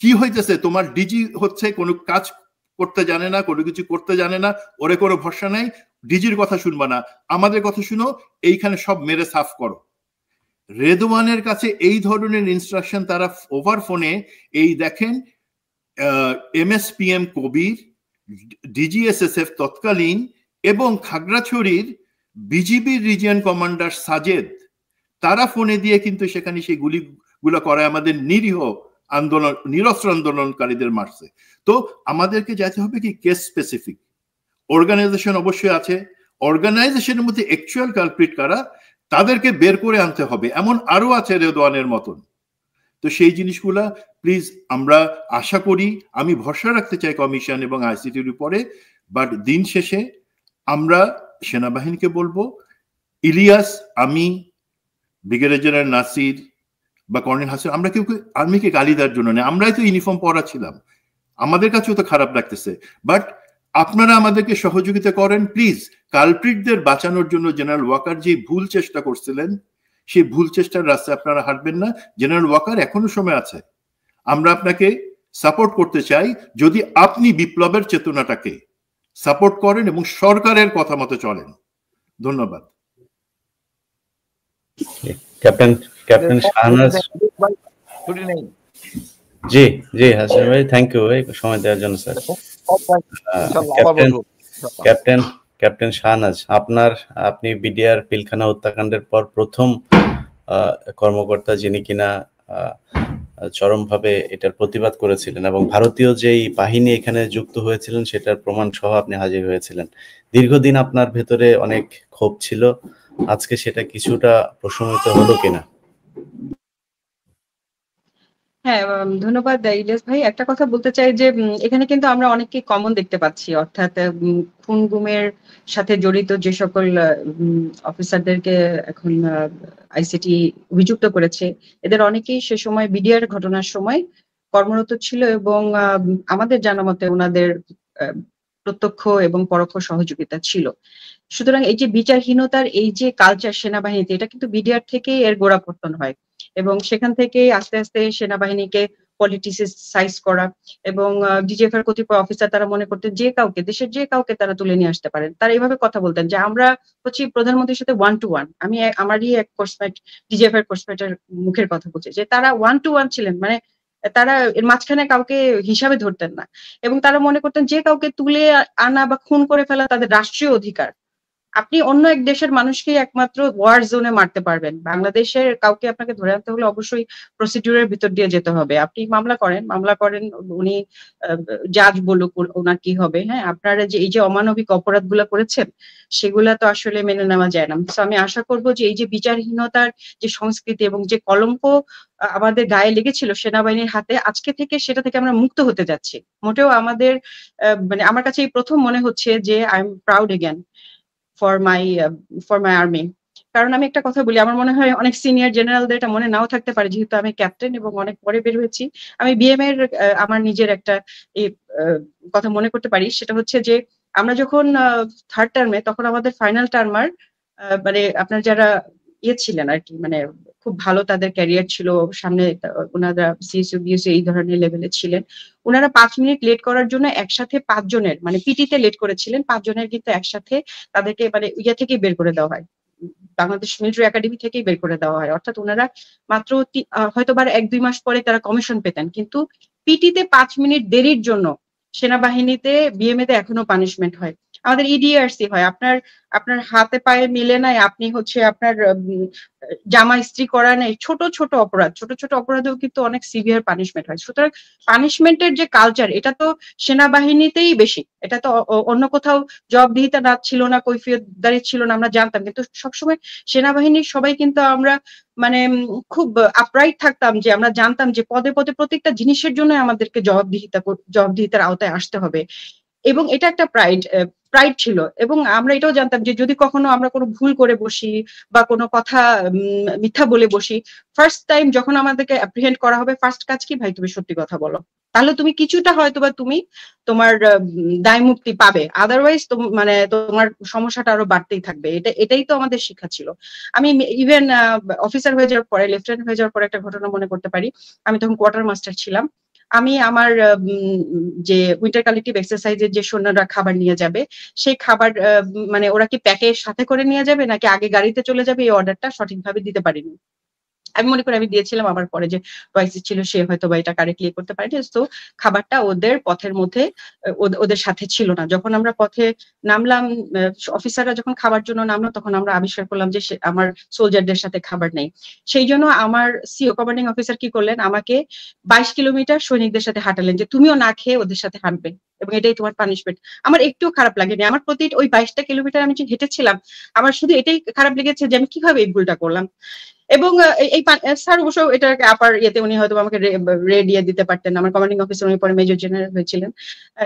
কি হইতেছে, তোমার ডিজি হচ্ছে কোনো কাজ করতে জানে না, কোনো কিছু করতে জানে না, ওরে কোনো ভরসা নাই, ডিজির কথা শুনবা না, আমাদের কথা শুনো, এইখানে সব মেরে সাফ করো। রেদওয়ানের কাছে এই ধরনের ইনস্ট্রাকশন তারা ওভার ফোনে, এই দেখেন এমএসপিএম কবির, ডিজিএসএসএফ তৎকালীন এবং খাগড়াছড়ির বিজিবির রিজিয়ন কমান্ডার সাজেদ, তারা ফোনে দিয়ে কিন্তু সেখানে সেই গুলিগুলো করায় আমাদের নিরীহ নিরস্ত্র আন্দোলনকারীদের মারছে। তো আমাদেরকে যেতে হবে কি কেস স্পেসিফিক, অর্গানাইজেশন অবশ্যই আছে, অর্গানাইজেশনের মধ্যে অ্যাকচুয়াল কালপ্রিট কারা তাদেরকে বের করে আনতে হবে, এমন আরো আছে রেদওয়ানের মতন। তো সেই জিনিসগুলা প্লিজ আমরা আশা করি, আমি ভরসা রাখতে চাই কমিশন এবং আইসিটির উপরে, বাট দিন শেষে আমরা সেনাবাহিনীকে বলবো, ইলিয়াস, আমি, ব্রিগেডিয়ার জেনারেল নাসির বা কর্নেল হাসিন, আমরা কেউ আর্মিকে গালি দেওয়ার জন্য নেই, আমরাই তো ইউনিফর্ম পরা ছিলাম, আমাদের কাছেও তো খারাপ লাগতেছে, বাট আপনারা আমাদেরকে সহযোগিতা করেন প্লিজ। কালপ্রিটদের বাঁচানোর জন্য জেনারেল ওয়াকার যে ভুল চেষ্টা করছিলেন, সেই ভুল চেষ্টার রাস্তায় আপনারা হাঁটবেন না। জেনারেল ওয়াকার এখনো সময় আছে, আমরা আপনাকে সাপোর্ট করতে চাই যদি আপনি বিপ্লবের চেতনাটাকে সাপোর্ট করেন এবং সরকারের কথা মতো চলেন। ধন্যবাদ। ক্যাপ্টেন শাহনাজ, জি জি হাসিন ভাই, থ্যাংক ইউ ভাই সময় দেওয়ার জন্য স্যার। ক্যাপ্টেন শাহনাজ, আপনি বিডিআর পিলখানা হত্যাকাণ্ডের পর প্রথম কর্মকর্তা যিনি কিনা চরমভাবে এটার প্রতিবাদ করেছিলেন, এবং ভারতীয় যেই বাহিনী এখানে যুক্ত হয়েছিলেন সেটার প্রমাণ সহ আপনি হাজির হয়েছিলেন। দীর্ঘদিন আপনার ভেতরে অনেক ক্ষোভ ছিল, আজকে সেটা কিছুটা প্রশমিত হলো কিনা? হ্যাঁ, ধন্যবাদ ইলিয়াস ভাই। একটা কথা বলতে চাই যে এখানে কিন্তু আমরা অনেককে কমন দেখতে পাচ্ছি, অর্থাৎ খুন গুমের সাথে জড়িত যে সকল অফিসারদেরকে এখন আইসিটি অভিযুক্ত করেছে, এদের অনেকেই সে সময় বিডিআর ঘটনার সময় কর্মরত ছিল, এবং আমাদের জানা মতে ওনাদের প্রত্যক্ষ এবং পরোক্ষ সহযোগিতা ছিল। সুতরাং এই যে বিচারহীনতার এই যে কালচার সেনাবাহিনীতে, এটা কিন্তু বিডিআর থেকে এর গোড়াপত্তন হয়, এবং সেখান থেকে আস্তে আস্তে সেনাবাহিনীকে পলিটিসাইজ করা, এবং ডিজিএফ এর কতিপয় অফিসার তারা মনে করতেন যে কাউকে, দেশের যে কাউকে তারা তুলে নিয়ে আসতে পারেন। তারা এইভাবে কথা বলতেন যে আমরা হচ্ছে প্রধানমন্ত্রীর সাথে 1 to 1। আমি আমারই এক কোর্সমেট, ডিজিএফ এর কোর্সমেটের মুখের কথা বলছি যে তারা 1 to 1 ছিলেন, মানে তারা এর মাঝখানে কাউকে হিসাবে ধরতেন না, এবং তারা মনে করতেন যে কাউকে তুলে আনা বা খুন করে ফেলা তাদের রাষ্ট্রীয় অধিকার। আপনি অন্য এক দেশের মানুষকে একমাত্র ওয়ার জোনে মারতে পারবেন, বাংলাদেশের কাউকে আপনাকে ধরে আনতে হলে অবশ্যই প্রসিডিউরের ভিতর দিয়ে যেতে হবে। আপনি মামলা করেন, উনি জাজ বলুক ওনার কি হবে। হ্যাঁ, আপনারা যে এই যে অমানবিক অপরাধগুলো করেছেন সেগুলা তো আসলে মেনে নেওয়া যায় না। তো আমি আশা করব যে এই যে বিচারহীনতার যে সংস্কৃতি এবং যে কলঙ্ক আমাদের গায়ে লেগেছিল সেনাবাহিনীর হাতে, আজকে থেকে সেটা থেকে আমরা মুক্ত হতে যাচ্ছি। মোটেও আমাদের মানে আমার কাছে এই প্রথম মনে হচ্ছে যে I am proud again for my army. কারণ আমি একটা কথা বলি, আমার মনে হয় অনেক সিনিয়র জেনারেলদের এটা মনে নাও থাকতে পারে, যেহেতু আমি ক্যাপ্টেন এবং অনেক পরে বের হয়েছি। আমি বিএম এর আমার নিজের একটা কথা মনে করতে পারি, সেটা হচ্ছে যে আমরা যখন 3rd টার্মে, তখন আমাদের ফাইনাল টার্মার মানে আপনার যারা ছিলেন আর কি, মানে খুব ভালো তাদের ক্যারিয়ার ছিল সামনে, ওনারা সিএসইউ বিএসইউ এই ধরনের লেভেলে ছিলেন। ওনারা 5 মিনিট লেট করার জন্য একসাথে 5 জনের, মানে পিটিতে লেট করেছিলেন 5 জনের, কিন্তু একসাথে তাদেরকে মানে থেকেই বের করে দেওয়া হয়, বাংলাদেশ মিলিটারি একাডেমি থেকেই বের করে দেওয়া হয়। অর্থাৎ ওনারা মাত্র হয়তো 1-2 মাস পরে তারা কমিশন পেতেন, কিন্তু পিটিতে 5 মিনিট দেরির জন্য সেনাবাহিনীতে বিএমএ তে এখনো পানিশমেন্ট হয়। আমাদের ইডিআরসি হয়, আপনার হাতে পায়ে মিলে নাই, আপনি হচ্ছে আপনার জামা ইস্ত্রি করা নেই, ছোট ছোট অপরাধেও কিন্তু অনেক সিভিয়ার পানিশমেন্ট হয়। সুতরাং পানিশমেন্টের যে কালচার, এটা তো সেনাবাহিনীতেই বেশি, এটা তো অন্য কোথাও জবাবদিহিতা না ছিল না, কৈফিয়তদারি ছিল না, আমরা জানতাম। কিন্তু সবসময় সেনাবাহিনীর সবাই কিন্তু আমরা মানে খুব আপরাইট থাকতাম, যে আমরা জানতাম যে পদে পদে প্রত্যেকটা জিনিসের জন্য আমাদেরকে জবাবদিহিতার আওতায় আসতে হবে, এবং এটা একটা প্রাইড ছিল। এবং আমরা এটাও জানতাম যে যদি কখনো আমরা কোনো ভুল করে বসি বা কোনো কথা মিথ্যা বলে বসি, ফার্স্ট টাইম যখন আমাদেরকে অ্যাপ্রিহেন্ড করা হবে, ফার্স্ট কাজ কি, ভাই তুমি সত্যি কথা বলো, তাহলে তুমি কিছুটা হয়তোবা তুমি তোমার দায় মুক্তি পাবে, আদারওয়াইজ মানে তোমার সমস্যাটা আরো বাড়তেই থাকবে। এটাই তো আমাদের শিক্ষা ছিল। আমি ইভেন অফিসার হয়ে যাওয়ার পরে, লেফটেন্যান্ট হয়ে যাওয়ার পরে একটা ঘটনা মনে করতে পারি। আমি তখন কোয়ার্টার মাস্টার ছিলাম। আমি আমার যে উইন্টার কালেক্টিভ এক্সারসাইজের যে সৈন্যরা খাবার নিয়ে যাবে, সেই খাবার মানে ওরা কি প্যাকের সাথে করে নিয়ে যাবে নাকি আগে গাড়িতে চলে যাবে, এই অর্ডারটা সঠিকভাবে দিতে পারিনি। আমি মনে করি আমি দিয়েছিলাম, আমার পরে যে টয়েসি ছিল সে হয়তো বা এটা কারেক্টলি করতে পারেনি। তো খাবারটা ওদের পথের মধ্যে ওদের সাথে ছিল না। যখন আমরা পথে নামলাম, অফিসাররা যখন খাবার জন্য নামলো, তখন আমরা আবিষ্কার করলাম যে আমার সোলজারদের সাথে খাবার নেই। সেই জন্য আমার সিও কমান্ডিং অফিসার কি করলেন, আমাকে 22 কিলোমিটার সৈনিকদের সাথে হাঁটালেন যে তুমিও না খেয়ে ওদের সাথে হাঁটবে এবং এটাই তোমার পানিশমেন্ট। আমার একটুও খারাপ লাগেনি। আমার প্রতি ওই 22টা কিলোমিটার আমি যে হেঁটেছিলাম, আমার শুধু এটাই খারাপ লেগেছে যে আমি কিভাবে এই ভুলটা করলাম। এবং এই স্যার অবশ্য এটাকে আপার ইয়েতে উনি হয়তো আমাকে রে দিয়ে দিতে পারতেন। আমার কমান্ডিং অফিসার উনি পরে মেজর জেনারেল হয়েছিলেন।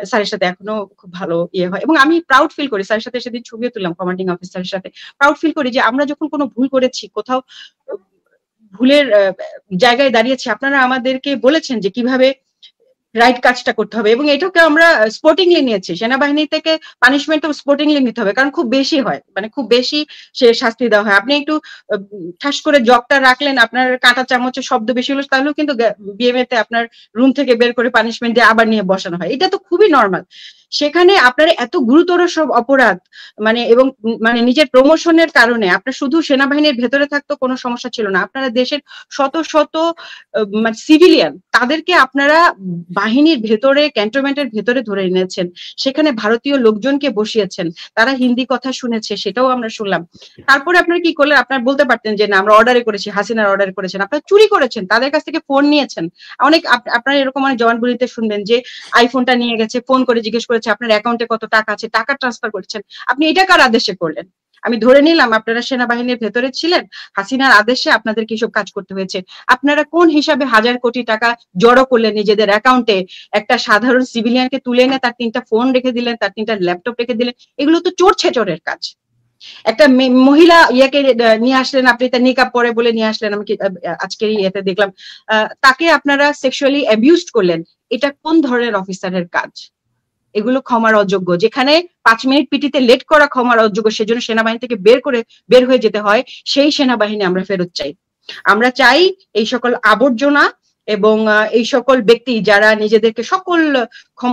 স্যারের সাথে এখনো খুব ভালো ইয়ে হয় এবং আমি প্রাউড ফিল করি। স্যারের সাথে সেদিন ছবিও তুললাম কমান্ডিং অফিসারের সাথে। প্রাউড ফিল করি যে আমরা যখন কোনো ভুল করেছি, কোথাও ভুলের জায়গায় দাঁড়িয়েছি, আপনারা আমাদেরকে বলেছেন যে কিভাবে রাইট কাজটা করতে হবে এবং এটাকে আমরা স্পোর্টিংলি নিয়েছি। সেনাবাহিনী থেকে পানিশমেন্ট স্পোর্টিংলি নিতে হবে, কারণ খুব বেশি হয়, মানে খুব বেশি সে শাস্তি দেওয়া হয়। আপনি একটু ঠাস করে জগটা রাখলেন, আপনার কাঁটা চামচের শব্দ বেশি হলো, তাহলেও কিন্তু বিএমএ তে আপনার রুম থেকে বের করে পানিশমেন্ট দিয়ে আবার নিয়ে বসানো হয়। এটা তো খুবই নর্মাল। সেখানে আপনারা এত গুরুতর সব অপরাধ মানে এবং মানে নিজের প্রমোশনের কারণে আপনার শুধু সেনাবাহিনীর ভেতরে থাকতো কোনো সমস্যা ছিল না, আপনারা দেশের শত শত মানে সিভিলিয়ান তাদেরকে আপনারা বাহিনীর ভেতরে ক্যান্টনমেন্টের ভেতরে ধরে এনেছেন, সেখানে ভারতীয় লোকজনকে বসিয়েছেন, তারা হিন্দি কথা শুনেছে, সেটাও আমরা শুনলাম। তারপরে আপনারা কি করলেন, আপনারা বলতে পারতেন যে না আমরা অর্ডারে করেছি, হাসিনার অর্ডারে করেছেন, আপনারা চুরি করেছেন, তাদের কাছ থেকে ফোন নিয়েছেন। অনেক আপনারা এরকম অনেক জবানবন্দিতে শুনবেন যে আইফোনটা নিয়ে গেছে, ফোন করে জিজ্ঞেস করেছে আপনার অ্যাকাউন্টে কত টাকা আছে, টাকা ট্রান্সফার করেছেন। আপনি এটা কার আদেশে করলেন? আমি ধরে নিলাম আপনারা সেনাবাহিনীর ভেতরে ছিলেন, হাসিনার আদেশে আপনাদের কি সব কাজ করতে হয়েছে। আপনারা কোন হিসাবে 1000 কোটি টাকা জড়ো করলেন নিজেদের অ্যাকাউন্টে? একটা সাধারণ সিভিলিয়ানকে তুলে এনে তার 3টা ফোন রেখে দিলেন, তার 3টা ল্যাপটপ রেখে দিলেন। এগুলো তো চোর ছেচরের কাজ। একটা মহিলা ইয়াকে নিয়ে আসলেন, আপনি তার নিকাব পরে বলে নিয়ে আসলেন, আমি আজকের ইয়েতে দেখলাম তাকে আপনারা সেক্সুয়ালি অ্যাবিউজড করলেন। এটা কোন ধরনের অফিসারের কাজ? এগুলো ক্ষমার অযোগ্য। যেখানে 5 মিনিট পিটিতে লেট করা ক্ষমার অযোগ্য, সেজন্য সেনাবাহিনী থেকে বের হয়ে যেতে হয়, সেই সেনাবাহিনী আমরা ফেরত চাই। আমরা চাই এই সকল আবর্জনা এবং এই সকল ব্যক্তি যারা নিজেদেরকে সকল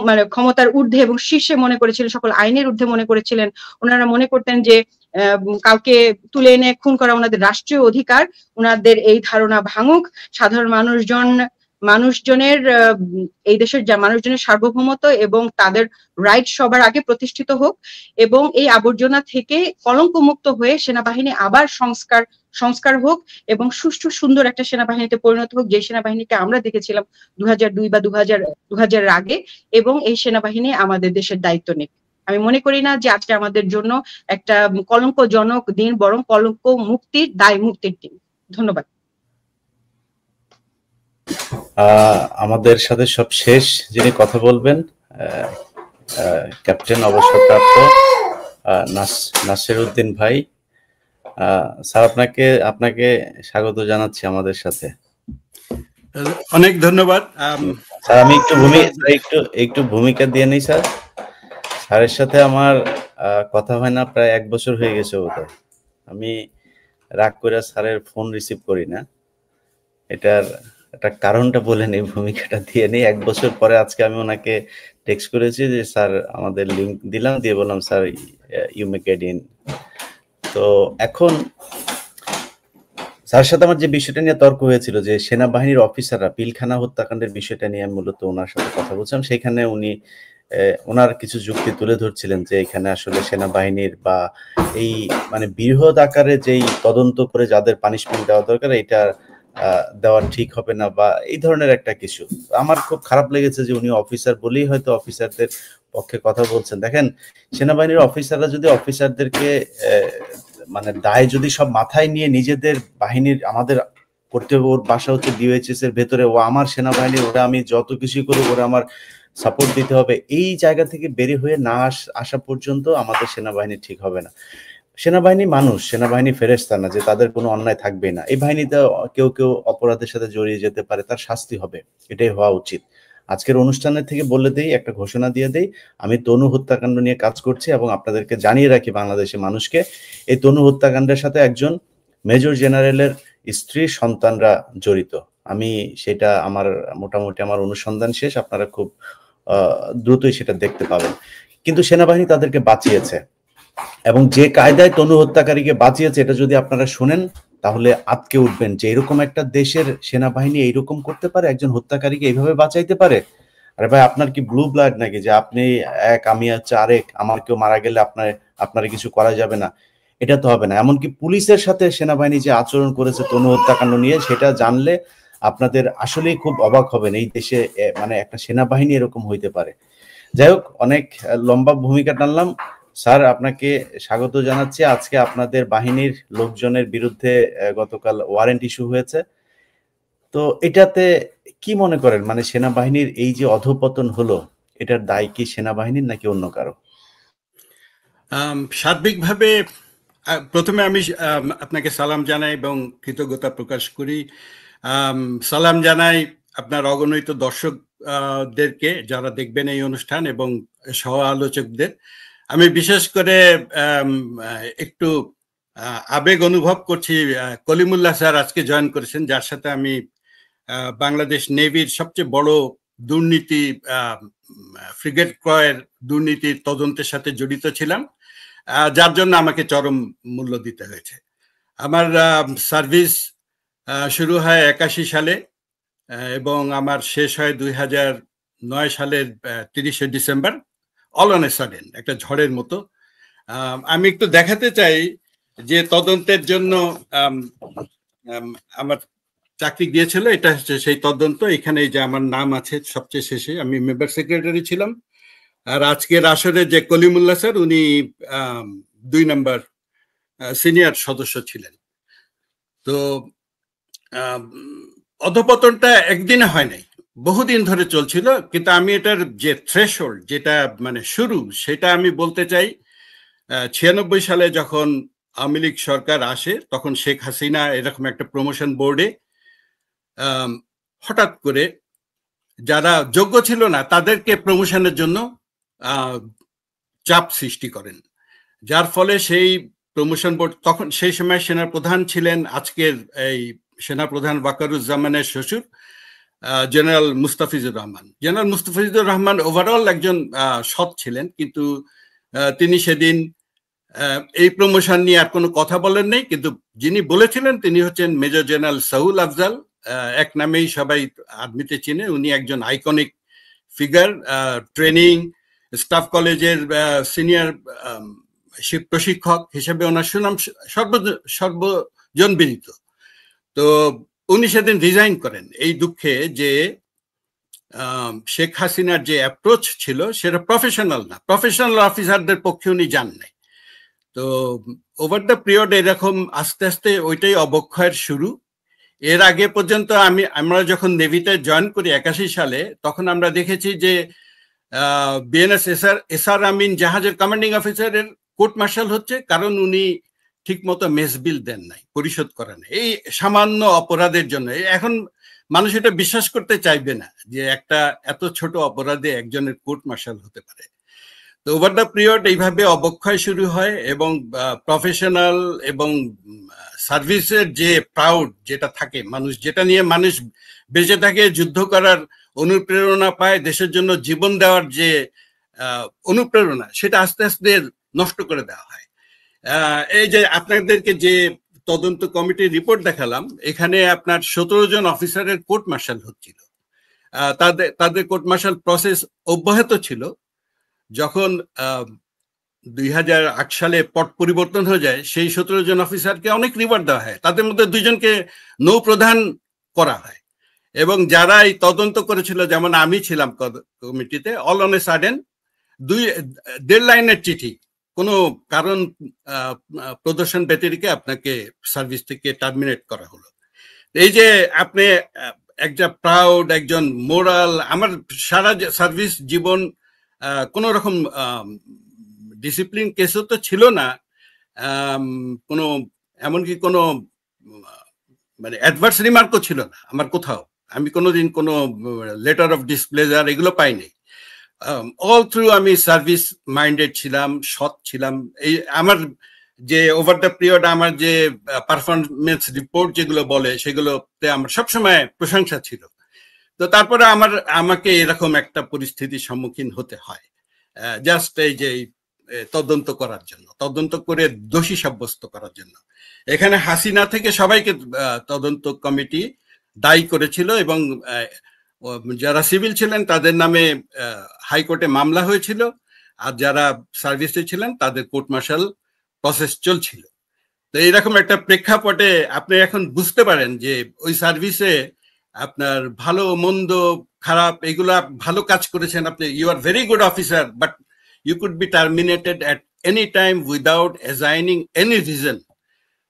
মানে ক্ষমতার ঊর্ধ্বে এবং শীর্ষে মনে করেছিলেন, সকল আইনের ঊর্ধ্বে মনে করেছিলেন, ওনারা মনে করতেন যে কাউকে তুলে এনে খুন করা ওনাদের রাষ্ট্রীয় অধিকার। ওনাদের এই ধারণা ভাঙুক, সাধারণ মানুষজনের এই দেশের মানুষজনের সার্বভৌমত্ব এবং তাদের রাইট সবার আগে প্রতিষ্ঠিত হোক, এবং এই আবর্জনা থেকে কলঙ্কমুক্ত হয়ে সেনাবাহিনী আবার সংস্কার হোক এবং সুষ্ঠু সুন্দর একটা সেনাবাহিনীতে পরিণত হোক, যে সেনাবাহিনীকে আমরা দেখেছিলাম 2002 বা 2000 আগে, এবং এই সেনাবাহিনী আমাদের দেশের দায়িত্ব নিক। আমি মনে করি না যে আজকে আমাদের জন্য একটা কলঙ্কজনক দিন, বরং কলঙ্ক মুক্তির, দায় মুক্তির দিন। ধন্যবাদ। আমাদের সাথে সব শেষ যিনি কথা বলবেন ক্যাপ্টেন অবসরপ্রাপ্ত নাসির উদ্দিন ভাই। স্যার, আপনাকে স্বাগত জানাচ্ছি আমাদের সাথে। অনেক ধন্যবাদ স্যার। আমি একটু ভূমিকা দিয়ে নিই স্যার। স্যারের সাথে আমার কথা হয় না প্রায় 1 বছর হয়ে গেছে বোধহয়। আমি রাগ করে স্যারের ফোন রিসিভ করি না, এটার একটা কারণটা বলে নেই, ভূমিকাটা দিয়ে নেই। 1 বছর পরে আজকে আমি ওনাকে টেক্সট করেছি যে স্যার আমাদের লিঙ্ক দিলাম, দিয়ে বললাম sir you may get in. তো এখন স্যারের সাথে আমার যে বিষয়টা নিয়ে তর্ক হয়েছিল যে সেনাবাহিনীর অফিসাররা পিলখানা হত্যাকাণ্ডের বিষয়টা নিয়ে আমি মূলত ওনার সাথে কথা বলছিলাম, সেখানে উনি ওনার কিছু যুক্তি তুলে ধরছিলেন যে এখানে আসলে সেনাবাহিনীর বা এই মানে বৃহৎ আকারে যেই তদন্ত করে যাদের পানিশমেন্ট দেওয়া দরকার এটা দেওয়া ঠিক হবে না, বা এই ধরনের একটা কিছু। আমার খুব খারাপ লেগেছে যে উনি অফিসার বলেই হয়তো অফিসারদের পক্ষে কথা বলছেন। দেখেন, সেনাবাহিনীর অফিসাররা যদি অফিসারদেরকে মানে দায় যদি সব মাথায় নিয়ে নিজেদের বাহিনীর আমাদের করতে হবে, ওর বাসা হচ্ছে ডিওএইচএস এর ভেতরে, ও আমার সেনাবাহিনী, ওরা আমি যত কিছু করবো ওরা আমার সাপোর্ট দিতে হবে, এই জায়গা থেকে বের হয়ে না আসা পর্যন্ত আমাদের সেনাবাহিনী ঠিক হবে না। সেনাবাহিনী মানুষ, সেনাবাহিনী ফেরেশতা না যে তাদের কোনো অন্যায় থাকবে না। এই বাহিনীতে কেউ অপরাধের সাথে জড়িয়ে যেতে পারে, তার শাস্তি হবে, এটাই হওয়া উচিত। আজকের অনুষ্ঠানের থেকে বলে দেই, একটা ঘোষণা দিয়ে দেই, আমি তনু হত্যাকাণ্ড নিয়ে কাজ করছি এবং আপনাদেরকে জানিয়ে রাখি বাংলাদেশের মানুষকে, এই তনু হত্যাকাণ্ডের সাথে একজন মেজর জেনারেলের স্ত্রী সন্তানরা জড়িত। আমি সেটা মোটামুটি আমার অনুসন্ধান শেষ, আপনারা খুব দ্রুতই সেটা দেখতে পাবেন। কিন্তু সেনাবাহিনী তাদেরকে বাঁচিয়েছে, এবং যে কায়দায় তনু হত্যাকারীকে বাঁচিয়েছে এটা যদি আপনারা শুনেন তাহলে আটকে উঠবেন যে এরকম একটা দেশের সেনাবাহিনী এইরকম করতে পারে, একজন হত্যাকারীকে এইভাবে বাঁচাইতে পারে। আরে ভাই, আপনার কি ব্লু ব্লাড নাকি যে আপনি এক আমি হচ্ছে আরেক, আমার কেউ মারা গেলে আপনার কিছু করা যাবে না? এটা তো হবে না। এমনকি পুলিশের সাথে সেনাবাহিনী যে আচরণ করেছে তনু হত্যাকাণ্ড নিয়ে, সেটা জানলে আপনাদের আসলেই খুব অবাক হবেন এই দেশে মানে একটা সেনাবাহিনী এরকম হইতে পারে। যাই হোক, অনেক লম্বা ভূমিকা টানলাম। স্যার, আপনাকে স্বাগত জানাচ্ছি। আজকে আপনাদের বাহিনীর লোকজনের বিরুদ্ধে গতকাল ওয়ারেন্ট ইস্যু হয়েছে, তো এটাতে কি মনে করেন, মানে সেনাবাহিনীর এই যে অধঃপতন হলো, এটার দায় কি সেনাবাহিনীর নাকি অন্য কারো? সার্বিকভাবে প্রথমে আমি আপনাকে সালাম জানাই এবং কৃতজ্ঞতা প্রকাশ করি। সালাম জানাই আপনার অগণিত দর্শকদেরকে যারা দেখবেন এই অনুষ্ঠান এবং সহ আলোচকদের। আমি বিশেষ করে একটু আবেগ অনুভব করছি, কলিমুল্লাহ স্যার আজকে জয়েন করেছেন, যার সাথে আমি বাংলাদেশ নেভির সবচেয়ে বড় দুর্নীতি ফ্রিগেট ক্রয়ের দুর্নীতির তদন্তের সাথে জড়িত ছিলাম, যার জন্য আমাকে চরম মূল্য দিতে হয়েছে। আমার সার্ভিস শুরু হয় 81 সালে এবং আমার শেষ হয় 2009 সালের 30শে December, all on a sudden, একটা ঝড়ের মতো। আমি একটু দেখাতে চাই যে তদন্তের জন্য আমার চাকরি দিয়েছিল, এটা হচ্ছে সেই তদন্ত। এখানে যে আমার নাম আছে সবচেয়ে শেষে, আমি মেম্বার সেক্রেটারি ছিলাম। আর আজকের আসরে যে কলিমুল্লাহ স্যার, উনি 2 নম্বর সিনিয়র সদস্য ছিলেন। তো অধঃপতনটা একদিনে হয় নাই, বহুদিন ধরে চলছিল। কিন্তু আমি এটার যে থ্রেশহোল্ড, যেটা মানে শুরু, সেটা আমি বলতে চাই 96 সালে যখন আওয়ামী লীগ সরকার আসে, তখন শেখ হাসিনা এরকম একটা প্রমোশন বোর্ডে হঠাৎ করে যারা যোগ্য ছিল না তাদেরকে প্রমোশনের জন্য চাপ সৃষ্টি করেন, যার ফলে সেই প্রমোশন বোর্ড, তখন সেই সময় সেনাপ্রধান ছিলেন আজকের এই সেনাপ্রধান ওয়াকারুজ্জামানের শ্বশুর, general Mustafizur Rahman. General Mustafizur Rahman overall একজন সৎ ছিলেন, কিন্তু তিনি সেদিন এই প্রমোশন নিয়ে আর কোনো কথা বলেন নাই। কিন্তু যিনি বলেছিলেন তিনি হচ্ছেন মেজর জেনারেল সাহুল আফজাল, এক নামেই সবাই আর্মিতে চিনে। উনি একজন আইকনিক ফিগার, ট্রেনিং স্টাফ কলেজের সিনিয়র প্রশিক্ষক হিসেবে ওনার সুনাম সর্বজন বিদিত। তো উনি সেদিন রিজাইন করেন এই দুঃখে যে শেখ হাসিনার যে অ্যাপ্রোচ ছিল সেটা প্রফেশনাল না, প্রফেশনাল অফিসারদের পক্ষে উনি যান নাই। তো ওভার দ্য পিরিয়ড এরকম আস্তে আস্তে ওইটাই অবক্ষয়ের শুরু। এর আগে পর্যন্ত আমরা যখন নেভিতে জয়েন করি 81 সালে, তখন আমরা দেখেছি যে বিএনএস এসআর আমিন জাহাজের কমান্ডিং অফিসারের কোর্ট মার্শাল হচ্ছে, কারণ উনি ঠিক মতো মেস বিল দেন নাই, পরিশোধ করেন নাই, এই সামান্য অপরাধের জন্য। এখন মানুষ এটা বিশ্বাস করতে চাইবে না যে একটা এত ছোট অপরাধে একজনের কোর্ট মার্শাল হতে পারে। তো ওভার দ্য পিরিয়ড এইভাবে অবক্ষয় শুরু হয়, এবং প্রফেশনাল এবং সার্ভিসের যে প্রাউড যেটা থাকে মানুষ, যেটা নিয়ে মানুষ বেঁচে থাকে, যুদ্ধ করার অনুপ্রেরণা পায়, দেশের জন্য জীবন দেওয়ার যে অনুপ্রেরণা, সেটা আস্তে আস্তে নষ্ট করে দেওয়া হয়। এই যে আপনাদেরকে যে তদন্ত কমিটির রিপোর্ট দেখালাম, এখানে আপনার 17 জন অফিসারের কোর্ট মার্শাল হচ্ছিল। তাদের কোর্ট মার্শাল প্রসেস অব্যাহত ছিল। যখন 2008 সালে পট পরিবর্তন হয়ে যায়, সেই 17 জন অফিসারকে অনেক রিওয়ার্ড দেওয়া হয়। তাদের মধ্যে 2 জনকে নৌপ্রধান করা হয়, এবং যারা এই তদন্ত করেছিল, যেমন আমি ছিলাম কমিটিতে, অল অন এ সাডেন 1.5 লাইনের চিঠি, কোনো কারণ প্রদর্শন ব্যতিরেকে আপনাকে সার্ভিস থেকে টার্মিনেট করা হলো। এই যে আপনি একটা প্রাউড, একজন মোরাল, আমার সারা সার্ভিস জীবন কোন রকম ডিসিপ্লিন কেসও তো ছিল না, কোনো এমনকি কোনো মানে অ্যাডভার্স রিমার্কও ছিল না আমার কোথাও। আমি কোনোদিন কোনো লেটার অফ ডিসপ্লেজার এগুলো পাইনি। অল থ্রু আমি সার্ভিস মাইন্ডেড ছিলাম, সৎ ছিলাম। এই আমার যে ওভার দ্য পিরিয়ড আমার যে পারফরমেন্স রিপোর্ট যেগুলো বলে, সেগুলোতে আমার সবসময় প্রশংসা ছিল। তো তারপরে আমাকে এরকম একটা পরিস্থিতির সম্মুখীন হতে হয়, জাস্ট এই যে তদন্ত করার জন্য, তদন্ত করে দোষী সাব্যস্ত করার জন্য। এখানে হাসিনা থেকে সবাইকে তদন্ত কমিটি দায়ী করেছিল, এবং যারা সিভিল ছিলেন তাদের নামে হাইকোর্টে মামলা হয়েছিল, আর যারা সার্ভিসে ছিলেন তাদের কোর্ট মার্শাল প্রসেস চলছিল। তো এইরকম একটা প্রেক্ষাপটে আপনি এখন বুঝতে পারেন যে ওই সার্ভিসে আপনার ভালো মন্দ খারাপ এগুলা, ভালো কাজ করেছেন আপনি, you are very good officer, but you could be terminated at any time without assigning any reason.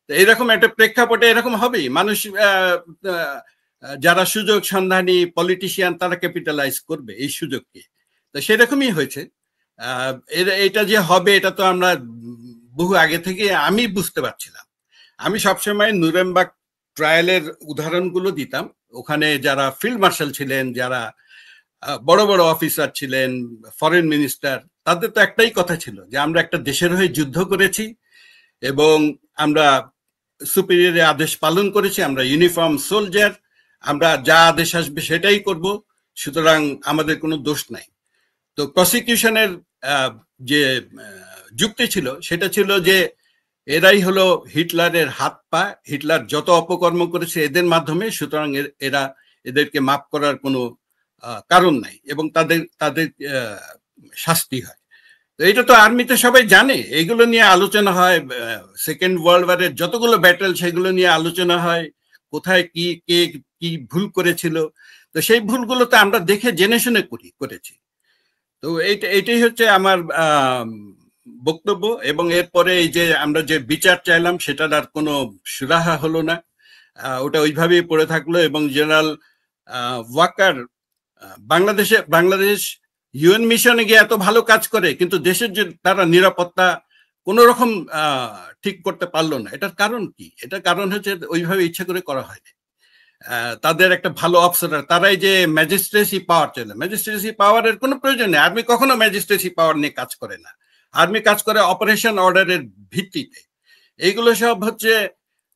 তো এরকম একটা প্রেক্ষাপটে এরকম হবেই। মানুষ যারা সুযোগ সন্ধানী পলিটিশিয়ান, তারা ক্যাপিটালাইজ করবে এই সুযোগকে। তো সেরকমই হয়েছে। এটা যে হবে এটা তো আমরা বহু আগে থেকে আমি বুঝতে পারছিলাম। আমি সবসময় নুরেমবার্গ ট্রায়ালের উদাহরণগুলো দিতাম। ওখানে যারা ফিল্ড মার্শাল ছিলেন, যারা বড় বড় অফিসার ছিলেন, ফরেন মিনিস্টার, তাদের তো একটাই কথা ছিল যে আমরা একটা দেশের হয়ে যুদ্ধ করেছি, এবং আমরা সুপিরিয়রের আদেশ পালন করেছি, আমরা ইউনিফর্ম সোলজার, আমরা যা আদেশ আসবে সেটাই করব, সুতরাং আমাদের কোনো দোষ নাই। তো প্রসিকিউশনের যে যুক্তি ছিল সেটা ছিল যে এরাই হলো হিটলারের হাত পা, হিটলার যত অপকর্ম করেছে এদের মাধ্যমে, সুতরাং এদেরকে মাফ করার কোনো কারণ নাই, এবং তাদের শাস্তি হয়। তো এটা তো আর্মিতে সবাই জানে, এগুলো নিয়ে আলোচনা হয়। সেকেন্ড ওয়ার্ল্ড ওয়ারের যতগুলো ব্যাটেল সেগুলো নিয়ে আলোচনা হয়, কোথায় কি কে কি ভুল করেছিল। তো সেই ভুলগুলো তো আমরা দেখে জেনে শুনে করেছি। তো এইটাই হচ্ছে আমার বক্তব্য। এবং এরপরে এই যে আমরা যে বিচার চাইলাম সেটার আর কোনো সুরাহা হলো না, ওটা ওইভাবেই পড়ে থাকলো। এবং জেনারেল ওয়াকার বাংলাদেশ ইউএন মিশনে গিয়ে এত ভালো কাজ করে, কিন্তু দেশের যে তারা নিরাপত্তা কোন রকম ঠিক করতে পারলো না। এটার কারণ কি? এটার কারণ হচ্ছে ওইভাবে ইচ্ছা করে করা হয়নি। তাদের একটা ভালো অফিসার, তারাই যে ম্যাজিস্ট্রেসি পাওয়ার চলে, ম্যাজিস্ট্রেসি পাওয়ারের কোনো প্রয়োজন নেই। আর্মি কখনো ম্যাজিস্ট্রেসি পাওয়ার নিয়ে কাজ করে না। আর্মি কাজ করে অপারেশন অর্ডারের ভিত্তিতে। এইগুলো সব হচ্ছে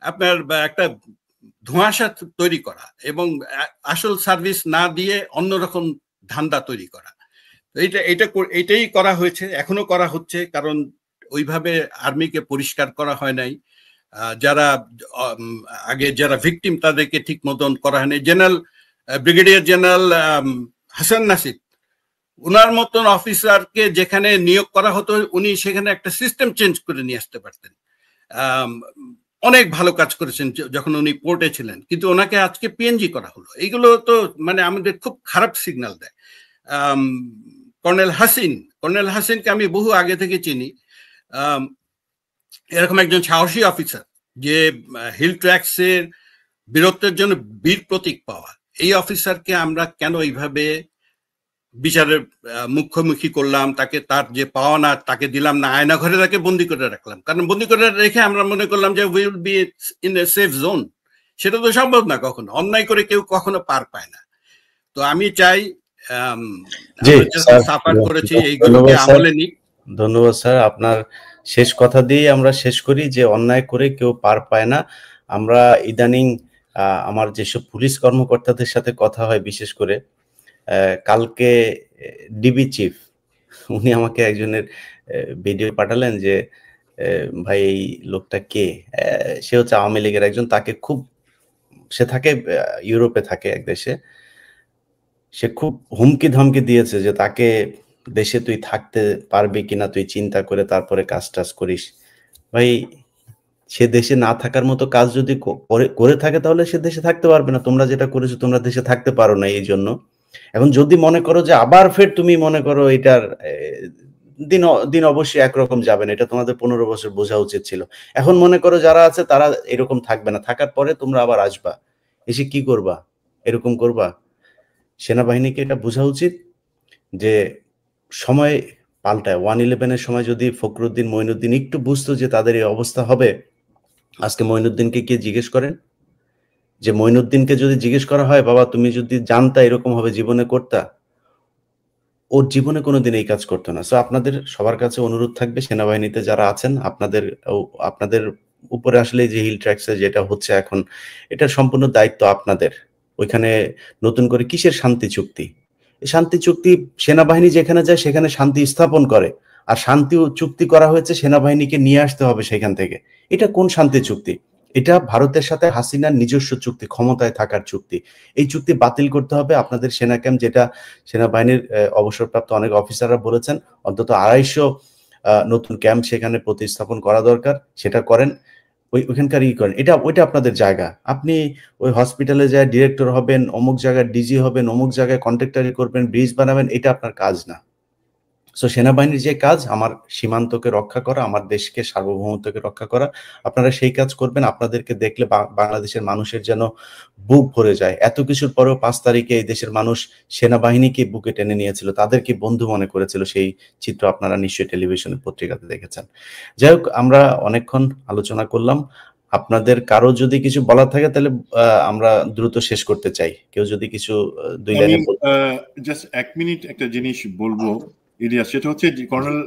আপনার একটা ধোঁয়াশা তৈরি করা এবং আসল সার্ভিস না দিয়ে অন্যরকম ধান্দা তৈরি করা। এটাই করা হয়েছে, এখনো করা হচ্ছে, কারণ ওইভাবে আর্মিকে পরিষ্কার করা হয় নাই। যারা আগে যারা ভিকটিম তাদেরকে ঠিক মতন করা হয়নি। ব্রিগেডিয়ার জেনারেল হাসান নাসির, উনার মতন অফিসারকে যেখানে নিয়োগ করা হতো উনি সেখানে একটা সিস্টেম চেঞ্জ করে নিয়ে আসতে পারতেন। অনেক ভালো কাজ করেছেন যখন উনি পোর্টে ছিলেন, কিন্তু ওনাকে আজকে পিএনজি করা হলো। এইগুলো তো মানে আমাদের খুব খারাপ সিগন্যাল দেয়। কর্নেল হাসিনকে আমি বহু আগে থেকে চিনি। এরকম একজন সাহসী অফিসার যে হিল ট্র্যাক্সের বীরত্বের জন্য বীর প্রতীক পাওয়া, এই অফিসারকে আমরা কেন এইভাবে বিচারের মুখোমুখি করলাম? তাকে তার যে পাওয়া না তাকে দিলাম না, আয়না ঘরে তাকে বন্দি করে রাখলাম। কারণ বন্দি করে রেখে আমরা মনে করলাম যে will be in a safe zone. সেটা তো সম্ভব না, কখনো অন্যায় করে কেউ কখনো পার পায় না। তো আমি চাই সাফার করেছি এইগুলোকে আমলে নিক। ধন্যবাদ স্যার, আপনার শেষ কথা দিয়ে আমরা শেষ করি যে অন্যায় করে কেউ পার পায় না। আমরা ইদানিং আমার যেসব পুলিশ কর্মকর্তাদের সাথে কথা হয়, বিশেষ করে কালকে ডিবি চিফ উনি আমাকে একজনের ভিডিও পাঠালেন যে ভাই এই লোকটা কে, সে হচ্ছে আওয়ামী লীগের একজন, তাকে খুব, সে থাকে ইউরোপে থাকে এক দেশে, সে খুব হুমকি ধমকি দিয়েছে যে তাকে দেশে তুই থাকতে পারবি কিনা তুই চিন্তা করে তারপরে কাজ টাজ করিস। ভাই সে দেশে না থাকার মতো কাজ যদি করে থাকে তাহলে সে দেশে থাকতে পারবে না। তোমরা যেটা করেছো তোমরা দেশে থাকতে পারো না। এই জন্য এখন যদি মনে করো যে আবার ফের তুমি মনে করো এটার দিন অবশ্যই একরকম যাবে না, এটা তোমাদের 15 বছর বোঝা উচিত ছিল। এখন মনে করো যারা আছে তারা এরকম থাকবে না, থাকার পরে তোমরা আবার আসবা, এসে কি করবা? এরকম করবা? সেনাবাহিনীকে এটা বোঝা উচিত যে সময় পাল্টায়। 1/11-এর সময় যদি ফখরুদ্দিন মঈনুদ্দিন একটু বুঝতো যে তাদের এই অবস্থা হবে, আজকে মঈনুদ্দিনকে কে জিজ্ঞেস করেন? যে মঈনুদ্দিনকে যদি জিজ্ঞেস করা হয় বাবা তুমি যদি জানতা এরকম হবে জীবনে করতা, ওর জীবনে কোনোদিন এই কাজ করতো না। সো আপনাদের সবার কাছে অনুরোধ থাকবে, সেনাবাহিনীতে যারা আছেন আপনাদের উপরে আসলে যে হিল ট্র্যাক্সে যেটা হচ্ছে এখন, এটার সম্পূর্ণ দায়িত্ব আপনাদের। ওইখানে নতুন করে কিসের শান্তি চুক্তি? শান্তি চুক্তি সেনাবাহিনী যেখানে যায় সেখানে শান্তি স্থাপন করে, আর শান্তি চুক্তি করা হয়েছে সেনাবাহিনীকে নিয়ে আসতে হবে সেখান থেকে। এটা কোন শান্তি চুক্তি? এটা ভারতের সাথে হাসিনার নিজস্ব চুক্তি, ক্ষমতায় থাকার চুক্তি। এই চুক্তি বাতিল করতে হবে। আপনাদের সেনা ক্যাম্প, যেটা সেনাবাহিনীর অবসরপ্রাপ্ত অনেক অফিসাররা বলেছেন, অন্তত 250 নতুন ক্যাম্প সেখানে প্রতিস্থাপন করা দরকার, সেটা করেন। ওইখানকার করেন, ওইটা আপনাদের জায়গা। আপনি ওই হসপিটালে যায় ডিরেক্টর হবেন, অমুক জায়গায় ডিজি হবেন, অমুক জায়গায় কন্ট্রাক্টরি করবেন, ব্রিজ বানাবেন, এটা আপনার কাজ না। সো সেনাবাহিনীর যে কাজ আমার সীমান্তকে রক্ষা করা, আমার দেশকে সার্বভৌমত্বকে রক্ষা করা, আপনারা সেই কাজ করবেন। আপনাদেরকে দেখলে বাংলাদেশের মানুষের যেন বুক ভরে যায়। এত কিছুর পরেও 5 তারিখে এই দেশের মানুষ সেনাবাহিনীকে বুকে টেনে নিয়েছিল, তাদেরকে বন্ধু মনে করেছিল। সেই চিত্র আপনারা নিশ্চয়ই টেলিভিশনের পত্রিকাতে দেখেছেন। যাই হোক, আমরা অনেকক্ষণ আলোচনা করলাম। আপনাদের কারো যদি কিছু বলার থাকে তাহলে আমরা দ্রুত শেষ করতে চাই। কেউ যদি কিছু 2 লাইনে জাস্ট 1 মিনিট একটা জিনিস বলবো ইলিয়াস, সেটা হচ্ছে যে কর্নেল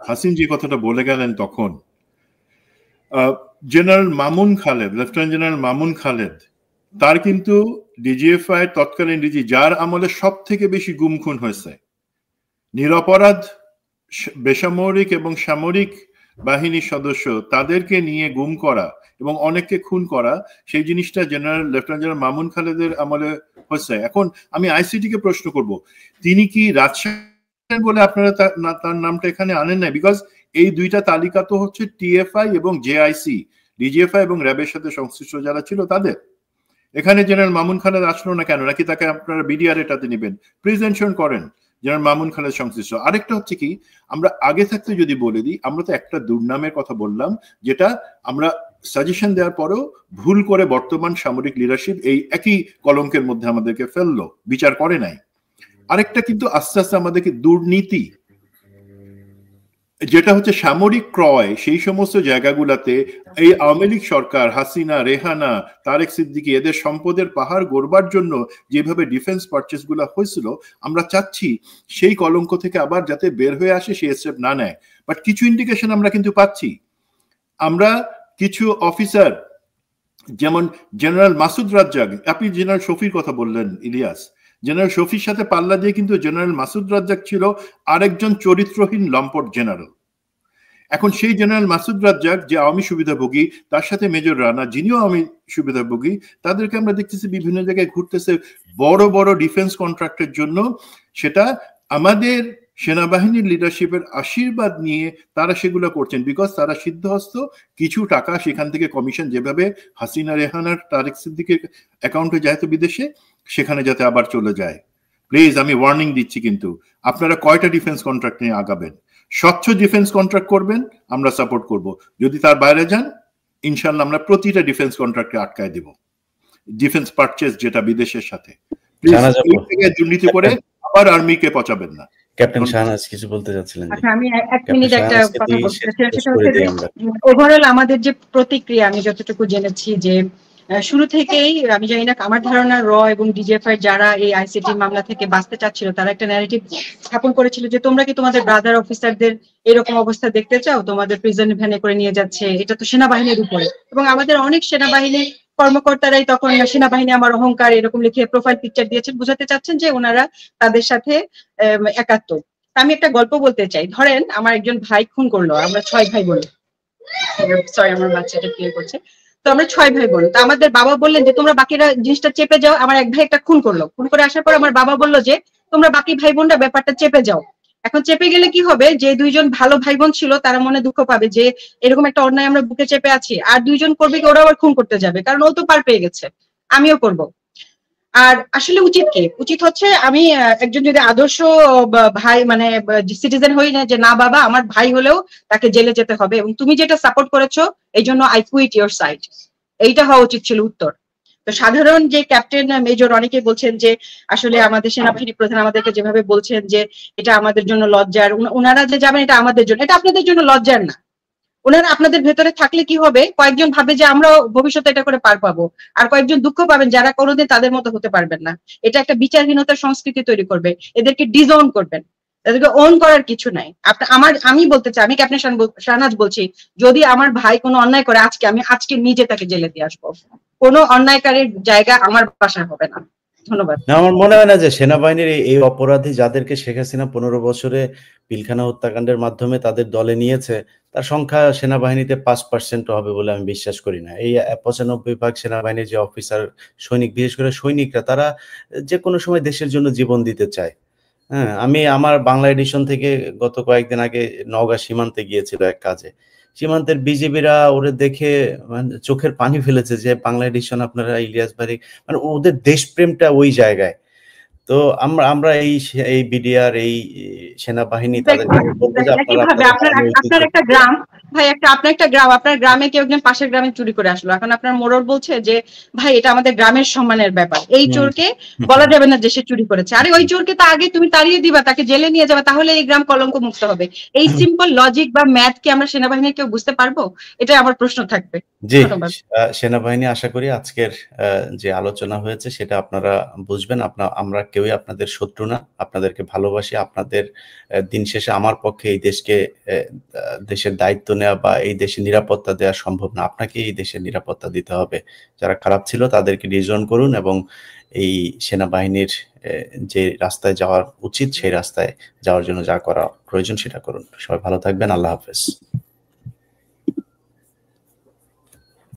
হাসিন যে কথাটা বলে গেলেন তখন, general Mamun Khaled, lieutenant general Mamun Khaled, তার কিন্তু ডিজিএফআই তৎকালীন ডিজি, যার আমলে সব থেকে বেশি গুম খুন হয়েছে, নিরপরাধ বেসামরিক এবং সামরিক বাহিনীর সদস্য, তাদেরকে নিয়ে গুম করা এবং অনেককে খুন করা, সেই জিনিসটা লেফটেন্যান্ট জেনারেল মামুন খালেদের আমলে হয়েছে। এখন আমি আইসিটি কে প্রশ্ন করব, তিনি কি রাজশাহী বলে আপনারা তার নামটা এখানে আনেন নাই? বিকজ এই দুইটা তালিকা তো হচ্ছে টিএফআই এবং জেআইসি, ডিজিএফআই এবং র্যাবের সাথে সংশ্লিষ্ট যারা ছিল তাদের। এখানে জেনারেল মামুন খালেদ আসলো না কেন? নাকি তাকে আপনারা বিডিআর এটাতে নেবেন? প্রেজেন্টেশন করেন জেনারেল মামুন খালেদ সংশ্লিষ্ট। আরেকটা হচ্ছে কি, আমরা আগে থাকতে যদি বলে দিই, আমরা তো একটা দুর্নামের কথা বললাম, যেটা আমরা সাজেশন দেওয়ার পরেও ভুল করে বর্তমান সামরিক লিডারশিপ এই একই কলঙ্কের মধ্যে আমাদেরকে ফেললো, বিচার করে নাই। আরেকটা কিন্তু আস্তে আস্তে আমাদেরকে দুর্নীতি, যেটা হচ্ছে সামরিক ক্রয়, সেই সমস্ত জায়গাগুলোতে এই আওয়ামী লীগ সরকার, হাসিনা, রেহানা, তারেক সিদ্দিকী, এদের সম্পদের পাহাড় গড়বার জন্য যেভাবে ডিফেন্স পারচেস গুলা হয়েছিল, আমরা চাচ্ছি সেই কলঙ্ক থেকে আবার যাতে বের হয়ে আসে, সেই স্টেপ না নেয়। বাট কিছু ইন্ডিকেশন আমরা কিন্তু পাচ্ছি। আমরা কিছু অফিসার যেমন জেনারেল মাসুদ রাজ্জাক, আপনি জেনারেল শফির কথা বললেন ইলিয়াস, জেনারেল শফির সাথে পাল্লা দিয়ে কিন্তু জেনারেল মাসুদ রাজ্জাক ছিল আরেকজন চরিত্রহীন লম্পট জেনারেল। এখন সেই জেনারেল মাসুদ রাজ্জাক যে আওয়ামী সুবিধাভোগী, তার সাথে মেজর রানা যিনিও আওয়ামী সুবিধাভোগী, তাদেরকে আমরা দেখতেছি বিভিন্ন জায়গায় ঘুরতেছে বড় বড় ডিফেন্স কন্ট্রাক্টের জন্য। সেটা আমাদের সেনাবাহিনীর লিডারশিপের আশীর্বাদ নিয়ে তারা সেগুলো করছেন, বিকজ তারা সিদ্ধহস্ত, কিছু টাকা সেখান থেকে কমিশন, যেভাবে হাসিনা রেহানার তারেক সিদ্দিকের অ্যাকাউন্টে যায় তো বিদেশে, সেখানে যাতে আবার চলে যায়। প্লিজ আমি ওয়ার্নিং দিচ্ছি, কিন্তু আপনারা কয়টা ডিফেন্স কন্ট্রাক্ট নিয়ে আগাবেন? স্বচ্ছ ডিফেন্স কন্ট্রাক্ট করবেন, আমরা সাপোর্ট করব। যদি তার বাইরে যান, ইনশাল্লাহ আমরা প্রতিটা ডিফেন্স কন্ট্রাক্টে আটকায় দিব, ডিফেন্স পারচেজ যেটা বিদেশের সাথে। দুর্নীতি করে আবার আর্মিকে পচাবেন না। ক্যাপ্টেন শাহনাজ কিছু বলতে যাচ্ছিলেন? আচ্ছা, আমি এক মিনিট একটা কথা বলতে চাই। সেটা হচ্ছে যে ওভারঅল আমাদের যে প্রতিক্রিয়া, আমি যতটুকু জেনেছি যে শুরু থেকেই, আমি জানি না, আমার ধারণা র এবং ডিজিএফআই যারা এই আইসিটি মামলা থেকে বাঁচতে চাচ্ছিল, তারা একটা ন্যারেটিভ স্থাপন করেছিল যে তোমরা কি তোমাদের ব্রাদার অফিসারদের এরকম অবস্থা দেখতে চাও? তোমাদের প্রিজন ভ্যানে করে নিয়ে যাচ্ছে, এটা তো সেনাবাহিনীর উপরে। এবং আমাদের অনেক সেনাবাহিনীর কর্মকর্তারাই তখন সেনাবাহিনী আমার অহংকার এরকম লিখে প্রোফাইল পিকচার দিয়েছেন, বোঝাতে চাচ্ছেন যে ওনারা তাদের সাথে একাত্ম। আমি একটা গল্প বলতে চাই। ধরেন আমার একজন ভাই খুন করলো, আমরা 6 ভাই বোন, সরি আমার বাচ্চাটা ক্লিয়ার করছে, তো আমরা 6 ভাই বোন। তো আমাদের বাবা বললেন যে তোমরা বাকিরা জিনিসটা চেপে যাও। আমার এক ভাই একটা খুন করলো, খুন করে আসার পর আমার বাবা বললো যে তোমরা বাকি ভাই বোনরা ব্যাপারটা চেপে যাও। এখন চেপে গেলে কি হবে, যে 2জন ভালো ভাই বোন ছিল তারা মনে দুঃখ পাবে যে এরকম একটা অন্যায় আমরা বুকে চেপে আছি, আর 2জন করবে কি, ওরা আবার খুন করতে যাবে, কারণ ও তো পার পেয়ে গেছে, আমিও করব। আর আসলে উচিত কি? উচিত হচ্ছে আমি একজন যদি আদর্শ ভাই মানে সিটিজেন হই না, যে না বাবা আমার ভাই হলেও তাকে জেলে যেতে হবে, এবং তুমি যেটা সাপোর্ট করেছো এই জন্য আই কুইট ইয়োর সাইড, এইটা হওয়া উচিত ছিল উত্তর। তো সাধারণ যে ক্যাপ্টেন মেজর অনেকে বলছেন যে আসলে আমাদের সেনাবাহিনী প্রধান আমাদেরকে যেভাবে বলছেন যে এটা আমাদের জন্য লজ্জার, ওনারা যে যাবেন এটা আমাদের জন্য, এটা আপনাদের জন্য লজ্জার না। ওনারা আপনাদের ভেতরে থাকলে কি হবে, কয়েকজন ভাবে যে আমরা ভবিষ্যতে এটা করে পার পাবো, আর কয়েকজন দুঃখ পাবেন যারা কোনোদিন তাদের মতো হতে পারবেন না। এটা একটা বিচারহীনতার সংস্কৃতি তৈরি করবে, এদেরকে ডিজওন করবেন, এদেরকে ওন করার কিছু নাই। আমি বলতে চাই, আমি ক্যাপ্টেন শাহনাজ বলছি, যদি আমার ভাই কোনো অন্যায় করে আজকে নিজে তাকে জেলে দিয়ে আসবো, কোনো অন্যায়কারীর জায়গা আমার বাসায় হবে না। ধন্যবাদ। না, আমার মনে হয় না যে সেনাবাহিনীর এই অপরাধী যাদেরকে শেখ হাসিনা 15 বছরে পিলখানা হত্যাকাণ্ডের মাধ্যমে তাদের দলে নিয়েছে, তার সংখ্যা সেনাবাহিনীতে 5% হবে বলে আমি বিশ্বাস করি না। এই 95% সেনাবাহিনীর যে অফিসার, সৈনিক, বিশেষ করে সৈনিকরা, তারা যে কোনো সময় দেশের জন্য জীবন দিতে চায়। হ্যাঁ, আমি আমার বাংলা এডিশন থেকে গত কয়েকদিন আগে নওগাঁ সীমান্তে গিয়েছিল এক কাজে। সীমান্তের বিজিবিরা ওরে দেখে মানে চোখের পানি ফেলেছে যে বাংলা এডিশন আপনারা, ইলিয়াস ভাই, মানে ওদের দেশপ্রেমটা ওই জায়গায়। তো আমরা এই বিডিআর, এই সেনাবাহিনী, তাদেরকে বলবো যে আপনার একটা গ্রাম ভাই, আপনার একটা গ্রাম, আপনার গ্রামে কেউ একজন পাশের গ্রামে চুরি করে আসলো, এখন আপনার মোড়ল বলছে যে ভাই এটা আমাদের গ্রামের সম্মানের ব্যাপার, এই চোরকে বলা যাবে না যে সে চুরি করেছে। আরে ওই চোরকে তো আগে তুমি তাড়িয়ে দিবা, তাকে জেলে নিয়ে যাবে, তাহলে এই গ্রাম কলঙ্ক মুক্ত হবে। এই সিম্পল লজিক বা ম্যাথ কি আমরা সেনাবাহিনী কেউ বুঝতে পারবো? এটা আমার প্রশ্ন থাকবে। জি, সেনাবাহিনী আশা করি আজকের যে আলোচনা হয়েছে সেটা আপনারা বুঝবেন। আমরা কেউই আপনাদের শত্রু না, আপনাদেরকে ভালোবাসি। আপনাদের দিন শেষে আমার পক্ষে এই দেশের দায়িত্ব নেওয়া বা এই দেশের নিরাপত্তা দেওয়া সম্ভব না, আপনাকে এই দেশের নিরাপত্তা দিতে হবে। যারা খারাপ ছিল তাদেরকে ডিজওন করুন এবং এই সেনাবাহিনীর যে রাস্তায় যাওয়ার উচিত সেই রাস্তায় যাওয়ার জন্য যা করা প্রয়োজন সেটা করুন। সবাই ভালো থাকবেন। আল্লাহ হাফেজ।